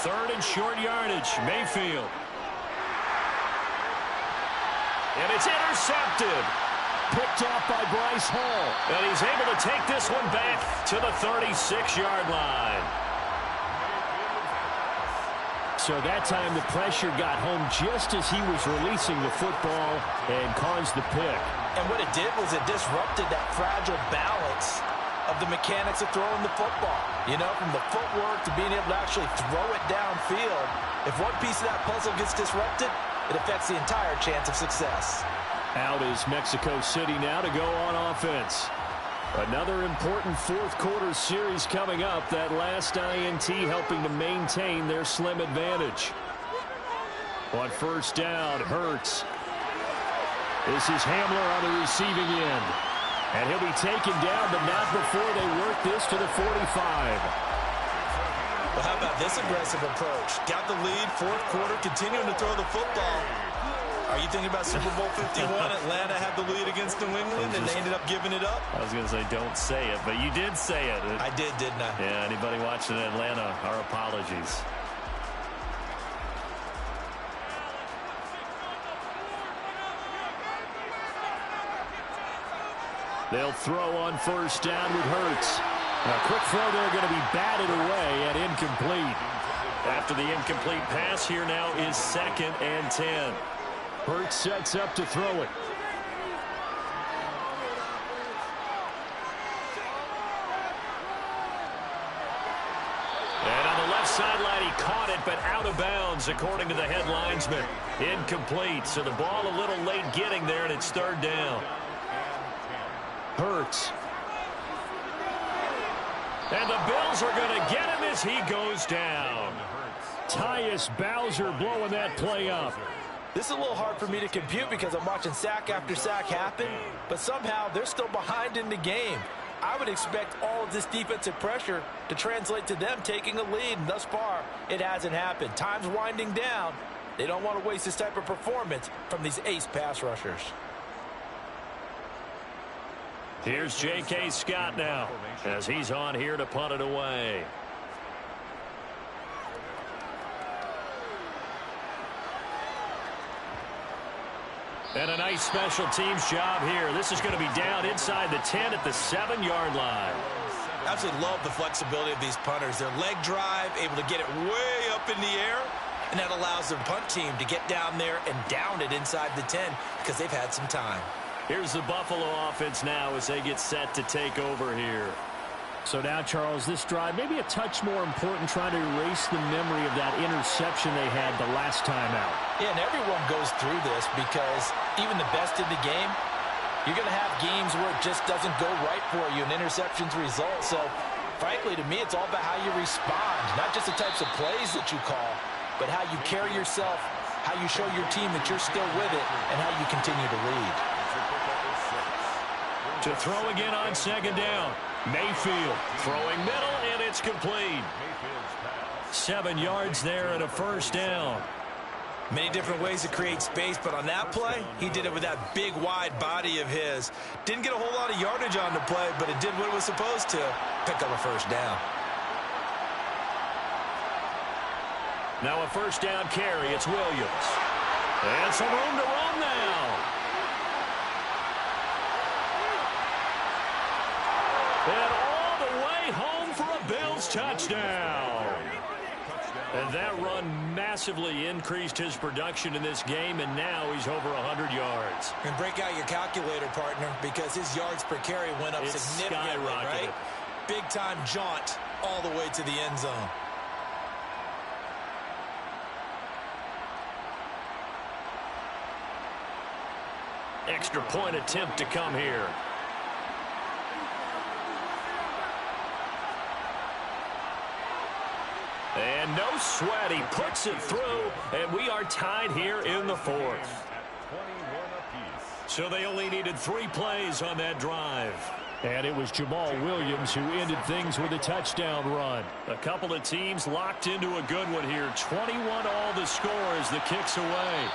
Third and short yardage, Mayfield. And it's intercepted. Picked off by Bryce Hall. And he's able to take this one back to the 36-yard line. So that time the pressure got home just as he was releasing the football and caused the pick. And what it did was it disrupted that fragile balance of the mechanics of throwing the football. You know, from the footwork to being able to actually throw it downfield. If one piece of that puzzle gets disrupted, it affects the entire chance of success. Out is Mexico City now to go on offense. Another important fourth-quarter series coming up. That last INT helping to maintain their slim advantage. On first down, Hurts. This is Hamler on the receiving end. And he'll be taken down, but not before they work this to the 45. Well, how about this aggressive approach? Got the lead, fourth quarter, continuing to throw the football. Are you thinking about Super Bowl 51? Atlanta had the lead against New England, and they ended up giving it up? I was going to say, don't say it, but you did say it. I did, didn't I? Yeah, anybody watching Atlanta, our apologies. They'll throw on first down with Hurts. A quick throw there going to be batted away and incomplete. After the incomplete pass, here now is 2nd and 10. Hurts sets up to throw it. And on the left sideline, he caught it, but out of bounds, according to the head linesman. Incomplete, so the ball a little late getting there, and it's 3rd down. Hurts. And the Bills are going to get him as he goes down. Tyus Bowser blowing that play up. This is a little hard for me to compute because I'm watching sack after sack happen, but somehow they're still behind in the game. I would expect all of this defensive pressure to translate to them taking a lead, and thus far, it hasn't happened. Time's winding down. They don't want to waste this type of performance from these ace pass rushers. Here's J.K. Scott now as he's on here to punt it away. And a nice special teams job here. This is going to be down inside the 10 at the 7-yard line. Absolutely love the flexibility of these punters. Their leg drive, able to get it way up in the air, and that allows their punt team to get down there and down it inside the 10 because they've had some time. Here's the Buffalo offense now as they get set to take over here. So now, Charles, this drive maybe a touch more important, trying to erase the memory of that interception they had the last time out. Yeah, and everyone goes through this because even the best in the game, you're going to have games where it just doesn't go right for you, and interceptions result. So, frankly, to me, it's all about how you respond, not just the types of plays that you call, but how you carry yourself, how you show your team that you're still with it, and how you continue to lead. To throw again on 2nd down. Mayfield throwing middle, and it's complete. 7 yards there and a 1st down. Many different ways to create space, but on that play, he did it with that big, wide body of his. Didn't get a whole lot of yardage on the play, but it did what it was supposed to. Pick up a 1st down. Now a 1st down carry. It's Williams. And some room to run now. And all the way home for a Bills touchdown. And that run massively increased his production in this game, and now he's over 100 yards. And break out your calculator, partner, because his yards per carry went up significantly, right? Big-time jaunt all the way to the end zone. Extra point attempt to come here. And no sweat. He puts it through, and we are tied here in the 4th. So they only needed 3 plays on that drive. And it was Jamal Williams who ended things with a touchdown run. A couple of teams locked into a good one here. 21 all the score as the kick's away.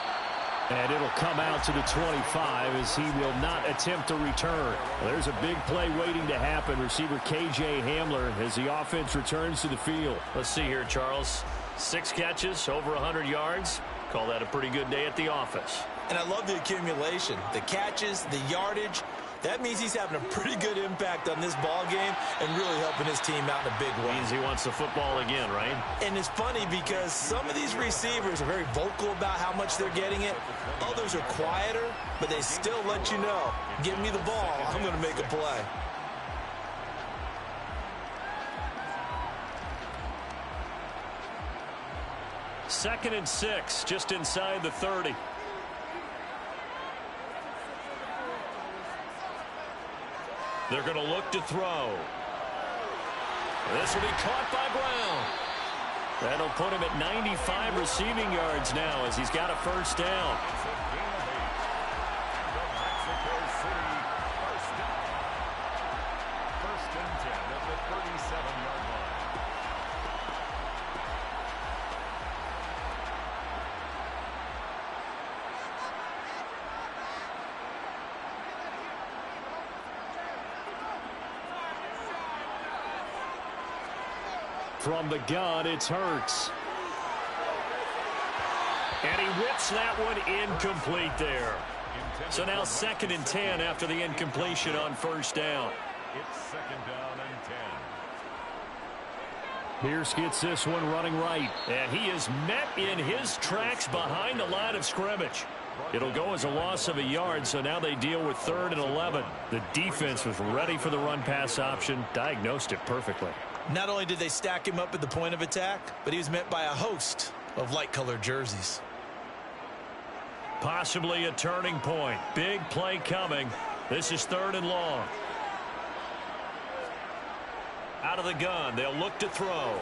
And it'll come out to the 25 as he will not attempt to return. Well, there's a big play waiting to happen. Receiver K.J. Hamler as the offense returns to the field. Let's see here, Charles. 6 catches, over 100 yards. Call that a pretty good day at the office. And I love the accumulation, the catches, the yardage. That means he's having a pretty good impact on this ball game and really helping his team out in a big way. Means he wants the football again, right? And it's funny because some of these receivers are very vocal about how much they're getting it. Others are quieter, but they still let you know, give me the ball, I'm going to make a play. Second and 6, just inside the 30. They're going to look to throw. This will be caught by Brown. That'll put him at 95 receiving yards now as he's got a first down. First and 10 at the 37-yard line. From the gun, it's Hurts. And he whips that one incomplete there. So now second and 10 after the incompletion on first down. It's second down and 10. Pierce gets this one running right. And he is met in his tracks behind the line of scrimmage. It'll go as a loss of a yard, so now they deal with 3rd and 11. The defense was ready for the run-pass option, diagnosed it perfectly. Not only did they stack him up at the point of attack, but he was met by a host of light-colored jerseys. Possibly a turning point. Big play coming. This is 3rd and long. Out of the gun. They'll look to throw.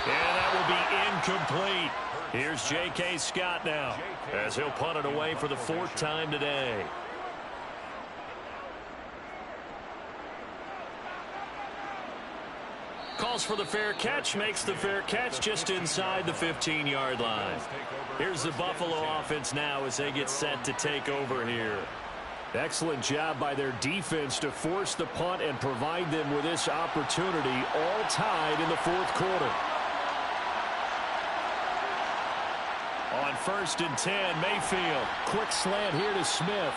And that will be incomplete. Here's J.K. Scott now as he'll punt it away for the 4th time today. Calls for the fair catch, makes the fair catch just inside the 15-yard line. Here's the Buffalo offense now as they get set to take over here. Excellent job by their defense to force the punt and provide them with this opportunity, all tied in the 4th quarter. On 1st and 10, Mayfield. Quick slant here to Smith.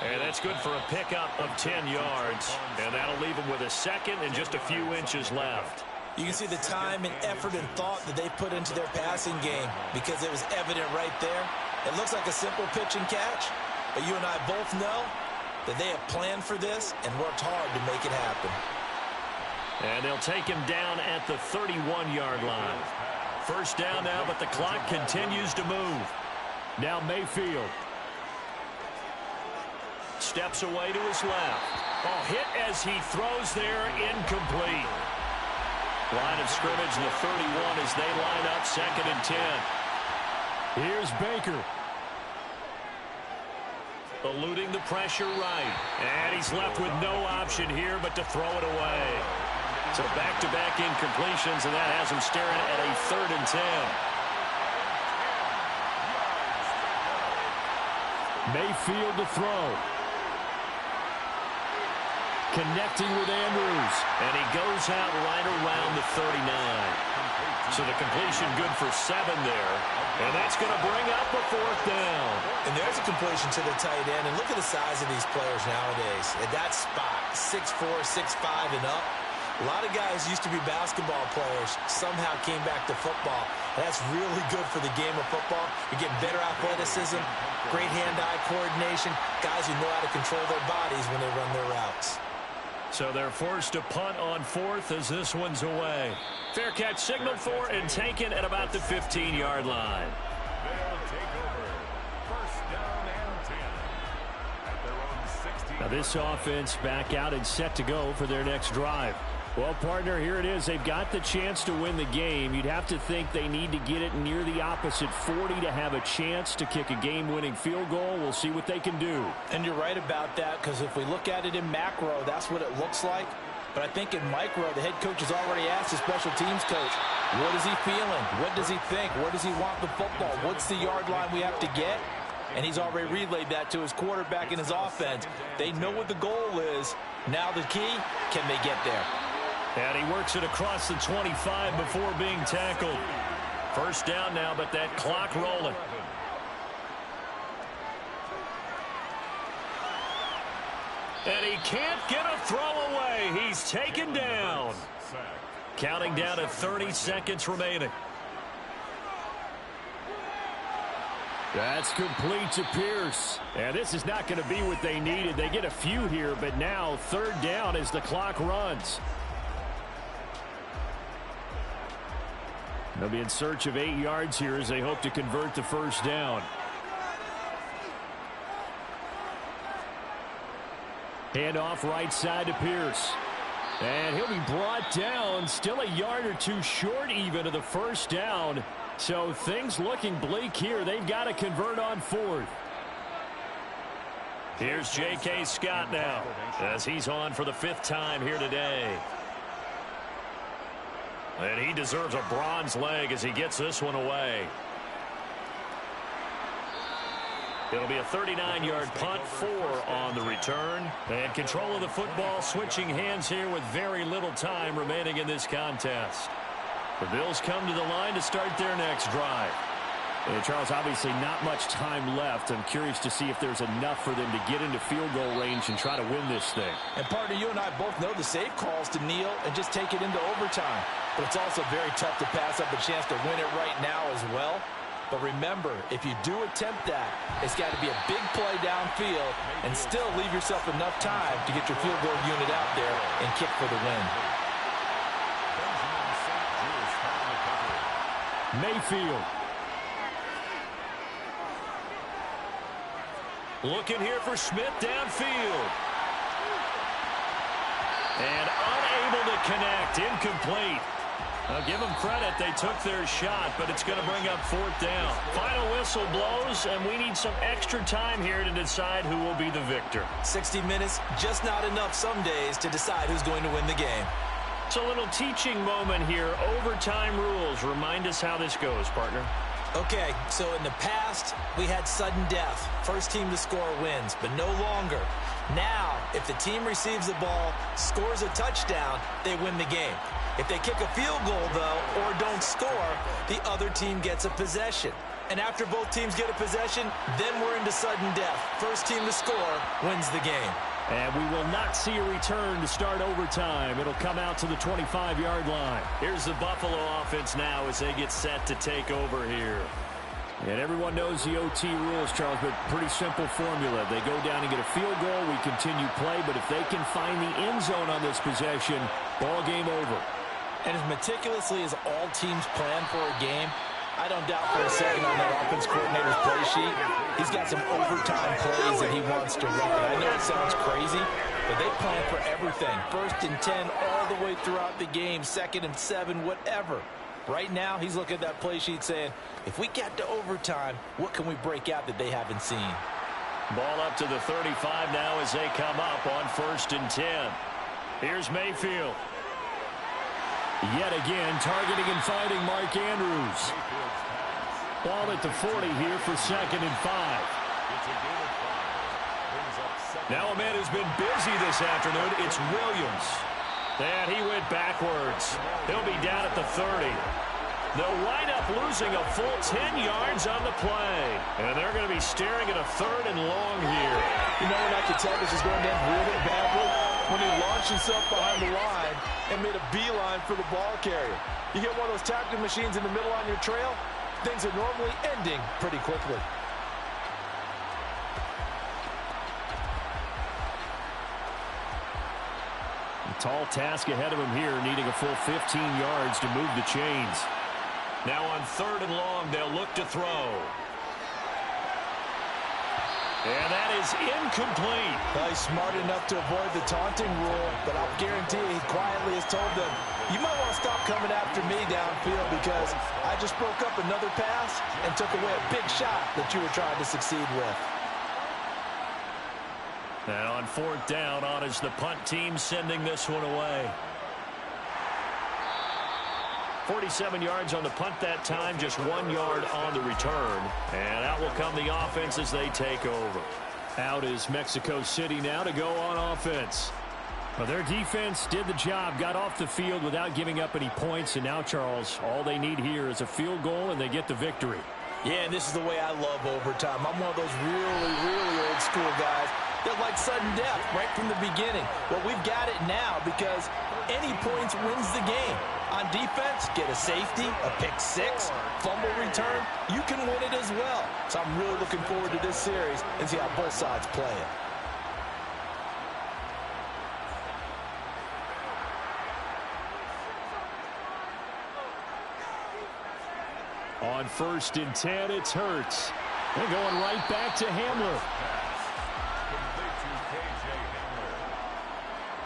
And that's good for a pickup of 10 yards. And that'll leave him with a second and just a few inches left. You can see the time and effort and thought that they put into their passing game because it was evident right there. It looks like a simple pitch and catch, but you and I both know that they have planned for this and worked hard to make it happen. And they'll take him down at the 31-yard line. First down now, but the clock continues to move. Now Mayfield. Steps away to his left. Oh, hit as he throws there, incomplete. Line of scrimmage in the 31 as they line up 2nd and 10. Here's Baker. Eluding the pressure right. And he's left with no option here but to throw it away. So back-to-back incompletions, and that has him staring at a 3rd and 10. Mayfield to throw. Connecting with Andrews. And he goes out right around the 39. So the completion good for 7 there. And that's going to bring up a 4th down. And there's a completion to the tight end. And look at the size of these players nowadays. At that spot, 6'4", 6'5", and up. A lot of guys used to be basketball players, somehow came back to football. And that's really good for the game of football. You're getting better athleticism, great hand-eye coordination, guys who know how to control their bodies when they run their routes. So they're forced to punt on 4th as this one's away. Fair catch signaled for and taken at about the 15-yard line. They'll take over. First down and 10. At their own 16. Now this offense back out and set to go for their next drive. Well, partner, here it is. They've got the chance to win the game. You'd have to think they need to get it near the opposite 40 to have a chance to kick a game-winning field goal. We'll see what they can do. And you're right about that, because if we look at it in macro, that's what it looks like. But I think in micro, the head coach has already asked the special teams coach, what is he feeling? What does he think? Where does he want the football? What's the yard line we have to get? And he's already relayed that to his quarterback and his offense. They know what the goal is. Now the key, can they get there? And he works it across the 25 before being tackled. First down now, but that clock rolling. And he can't get a throw away. He's taken down. Counting down to 30 seconds remaining. That's complete to Pierce. And this is not going to be what they needed. They get a few here, but now third down as the clock runs. They'll be in search of 8 yards here as they hope to convert the first down. Handoff right side to Pierce. And he'll be brought down, still a yard or two short even of the first down. So things looking bleak here. They've got to convert on fourth. Here's J.K. Scott now as he's on for the 5th time here today. And he deserves a bronze leg as he gets this one away. It'll be a 39-yard punt, 4 on the return. And control of the football switching hands here with very little time remaining in this contest. The Bills come to the line to start their next drive. And Charles, obviously not much time left. I'm curious to see if there's enough for them to get into field goal range and try to win this thing. And partner, you and I both know the safe calls to kneel and just take it into overtime. But it's also very tough to pass up a chance to win it right now as well. But remember, if you do attempt that, it's got to be a big play downfield and still leave yourself enough time to get your field goal unit out there and kick for the win. Mayfield. Looking here for Smith downfield. And unable to connect. Incomplete. I'll give them credit. They took their shot, but it's going to bring up 4th down. Final whistle blows, and we need some extra time here to decide who will be the victor. 60 minutes, just not enough some days to decide who's going to win the game. It's a little teaching moment here. Overtime rules. Remind us how this goes, partner. Okay, so in the past, we had sudden death. First team to score wins, but no longer. Now, if the team receives the ball, scores a touchdown, they win the game. If they kick a field goal, though, or don't score, the other team gets a possession. And after both teams get a possession, then we're into sudden death. First team to score wins the game. And we will not see a return to start overtime. It'll come out to the 25-yard line. Here's the Buffalo offense now as they get set to take over here. And everyone knows the OT rules, Charles, but pretty simple formula. They go down and get a field goal, we continue play, but if they can find the end zone on this possession, ball game over. And as meticulously as all teams plan for a game, I don't doubt for a second on that offense coordinator's play sheet, he's got some overtime plays that he wants to run. I know it sounds crazy, but they plan for everything. 1st and 10 all the way throughout the game, 2nd and 7, whatever. Right now, he's looking at that play sheet saying, if we get to overtime, what can we break out that they haven't seen? Ball up to the 35 now as they come up on 1st and 10. Here's Mayfield. Yet again, targeting and finding Mark Andrews. Ball at the 40 here for 2nd and 5. Now a man who's been busy this afternoon, it's Williams. And he went backwards. He'll be down at the 30. They'll wind up losing a full 10 yards on the play. And they're going to be staring at a 3rd and long here. You know when I could tell this is going to end really badly? When he launched himself behind the line and made a beeline for the ball carrier. You get one of those tackling machines in the middle on your trail, things are normally ending pretty quickly. A tall task ahead of him here, needing a full 15 yards to move the chains. Now on 3rd and long, they'll look to throw. And that is incomplete. Well, he's smart enough to avoid the taunting rule, but I'll guarantee he quietly has told them, you might want to stop coming after me downfield because I just broke up another pass and took away a big shot that you were trying to succeed with. And on 4th down, on is the punt team sending this one away. 47 yards on the punt that time, just 1 yard on the return. And out will come the offense as they take over. Out is Mexico City now to go on offense. Well, their defense did the job, got off the field without giving up any points, and now, Charles, all they need here is a field goal, and they get the victory. Yeah, and this is the way I love overtime. I'm one of those really, really old school guys that like sudden death right from the beginning. Well, we've got it now because any points wins the game. On defense, get a safety, a pick six, fumble return, you can win it as well. So I'm really looking forward to this series and see how both sides play it. On 1st and 10, it's Hurts. They're going right back to Hamler. Complete to K.J. Hamler.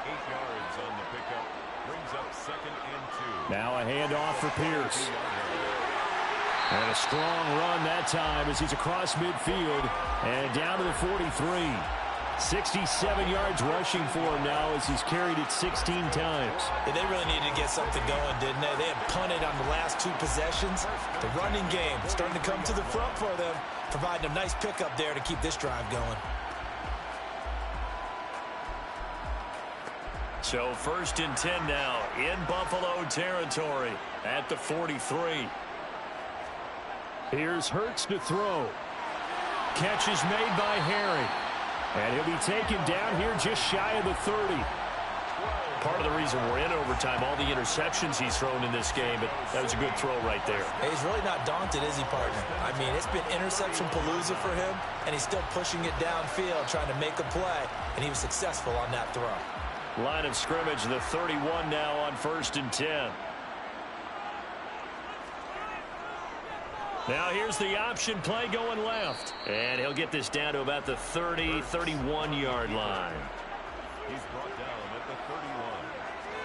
8 yards on the pickup. Brings up 2nd and 2. Now a handoff for Pierce. And a strong run that time as he's across midfield and down to the 43. 67 yards rushing for him now as he's carried it 16 times. Yeah, they really needed to get something going, didn't they? They had punted on the last 2 possessions. The running game starting to come to the front for them, providing a nice pickup there to keep this drive going. So 1st and 10 now in Buffalo territory at the 43. Here's Hurts to throw. Catch is made by Harry. And he'll be taken down here just shy of the 30. Part of the reason we're in overtime, all the interceptions he's thrown in this game, but that was a good throw right there. Hey, he's really not daunted, is he, partner? I mean, it's been interception palooza for him, and he's still pushing it downfield, trying to make a play, and he was successful on that throw. Line of scrimmage, the 31 now on 1st and 10. Now here's the option play going left. And he'll get this down to about the 30, 31-yard line. He's brought down at the 31.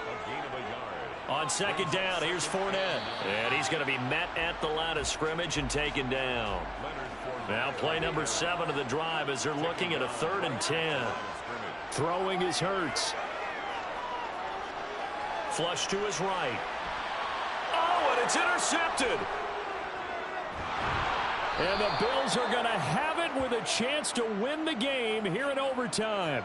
A gain of a yard. On 2nd down, here's Fournette. And he's going to be met at the line of scrimmage and taken down. Now play number 7 of the drive as they're looking at a 3rd and 10. Throwing is Hurts. Flush to his right. Oh, and it's intercepted. And the Bills are going to have it with a chance to win the game here in overtime.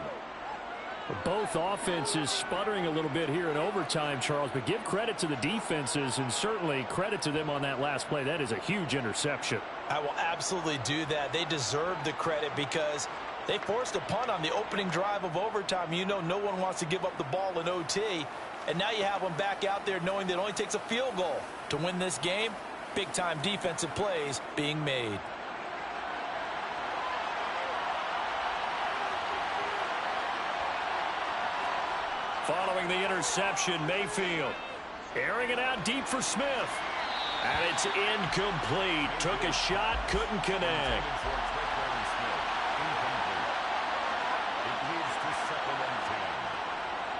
Both offenses sputtering a little bit here in overtime, Charles, but give credit to the defenses and certainly credit to them on that last play. That is a huge interception. I will absolutely do that. They deserve the credit because they forced a punt on the opening drive of overtime. You know no one wants to give up the ball in OT, and now you have them back out there knowing that it only takes a field goal to win this game. Big-time defensive plays being made. Following the interception, Mayfield airing it out deep for Smith. And it's incomplete. Took a shot, couldn't connect.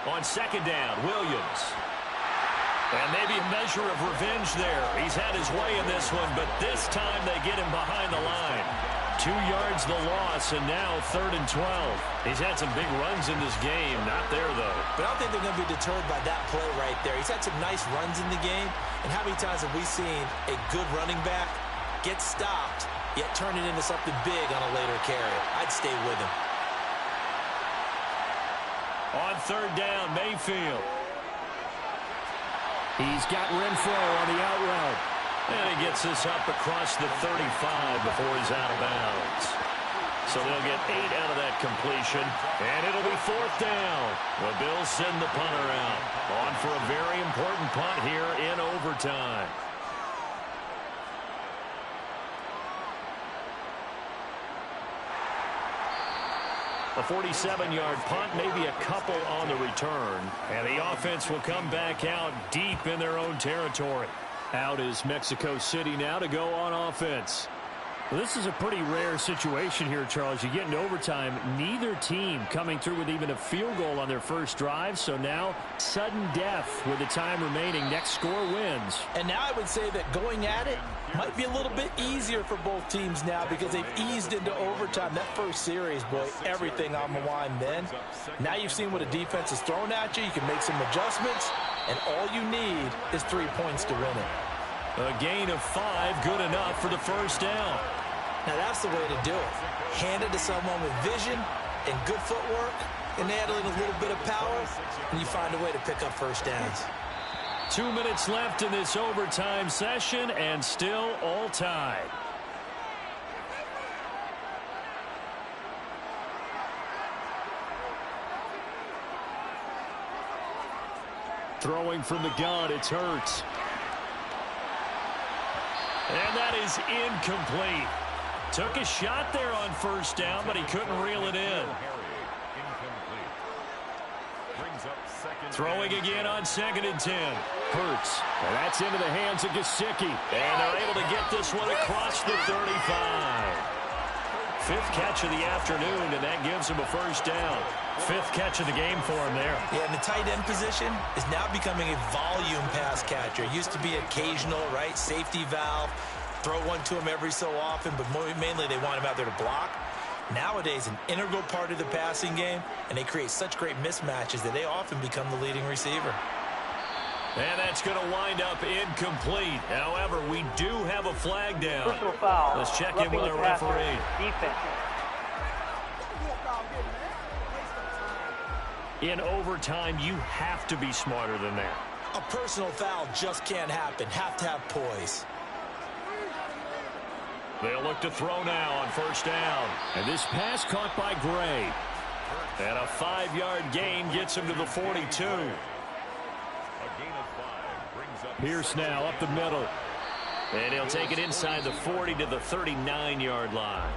On 2nd down, Williams. And maybe a measure of revenge there. He's had his way in this one, but this time they get him behind the line. 2 yards the loss, and now 3rd and 12. He's had some big runs in this game. Not there, though. But I don't think they're going to be deterred by that play right there. He's had some nice runs in the game. And how many times have we seen a good running back get stopped, yet turn it into something big on a later carry? I'd stay with him. On 3rd down, Mayfield. He's got Renfro on the out route. And he gets this up across the 35 before he's out of bounds. So they'll get 8 out of that completion. And it'll be 4th down. The Bills send the punter out. On for a very important punt here in overtime. A 47-yard punt, maybe a couple on the return. And the offense will come back out deep in their own territory. Out is Mexico City now to go on offense. Well, this is a pretty rare situation here, Charles. You get into overtime, neither team coming through with even a field goal on their first drive. So now, sudden death with the time remaining. Next score wins. And now I would say that going at it might be a little bit easier for both teams now because they've eased into overtime. That first series, boy, everything on the line then. Now you've seen what a defense is thrown at you. You can make some adjustments, and all you need is 3 points to win it. A gain of 5, good enough for the first down. Now that's the way to do it. Hand it to someone with vision and good footwork and handling a little bit of power, and you find a way to pick up first downs. 2 minutes left in this overtime session, and still all tied. Throwing from the gun, it's Hurts. And that is incomplete. Took a shot there on first down, but he couldn't reel it in. Throwing again on 2nd and 10. Hurts. And that's into the hands of Gesicki. And they're able to get this one across the 35. 5th catch of the afternoon, and that gives him a first down. 5th catch of the game for him there. Yeah, and the tight end position is now becoming a volume pass catcher. It used to be occasional, right? Safety valve. Throw one to him every so often, but mainly they want him out there to block. Nowadays, an integral part of the passing game, and they create such great mismatches that they often become the leading receiver. And that's going to wind up incomplete. However, we do have a flag down. Personal foul. Let's check in with our referee. Defense. In overtime, you have to be smarter than that. A personal foul just can't happen. Have to have poise. They'll look to throw now on first down. And this pass caught by Gray. And a 5-yard gain gets him to the 42. Pierce now up the middle. And he'll take it inside the 40 to the 39-yard line.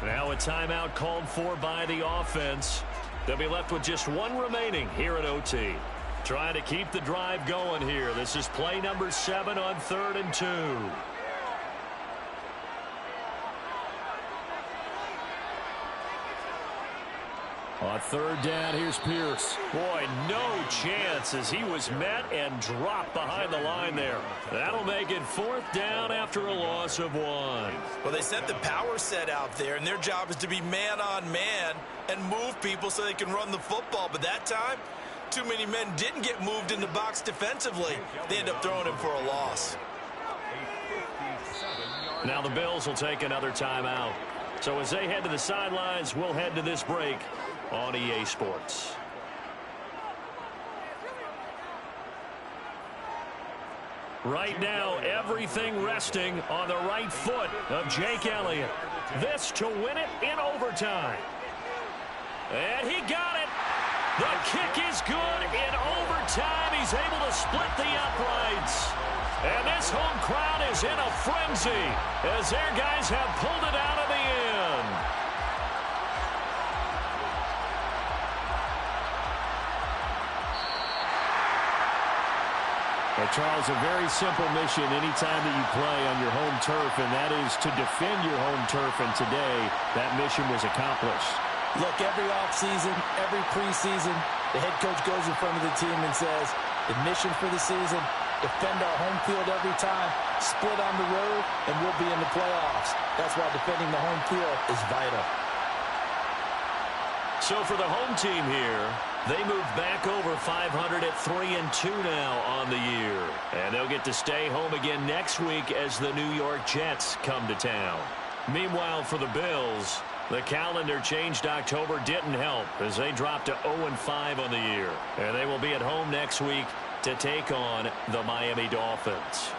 Now a timeout called for by the offense. They'll be left with just one remaining here at OT. Trying to keep the drive going here. This is play number 7 on 3rd and 2. On 3rd down, here's Pierce. Boy, no chance as he was met and dropped behind the line there. That'll make it 4th down after a loss of 1. Well, they set the power set out there, and their job is to be man-on-man and move people so they can run the football. But that time, too many men didn't get moved in the box defensively. They end up throwing him for a loss. Now the Bills will take another timeout. So as they head to the sidelines, we'll head to this break on EA Sports. Right now, everything resting on the right foot of Jake Elliott. This to win it in overtime. And he got it. The kick is good in overtime. He's able to split the uprights. And this home crowd is in a frenzy as their guys have pulled it out of the end. Well, Charles, a very simple mission anytime that you play on your home turf, and that is to defend your home turf. And today, that mission was accomplished. Look, every offseason, every preseason, the head coach goes in front of the team and says, the mission for the season, defend our home field every time, split on the road, and we'll be in the playoffs. That's why defending the home field is vital. So for the home team here, they move back over 500 at 3-2 now on the year. And they'll get to stay home again next week as the New York Jets come to town. Meanwhile, for the Bills, the calendar changed October didn't help as they dropped to 0-5 on the year. And they will be at home next week to take on the Miami Dolphins.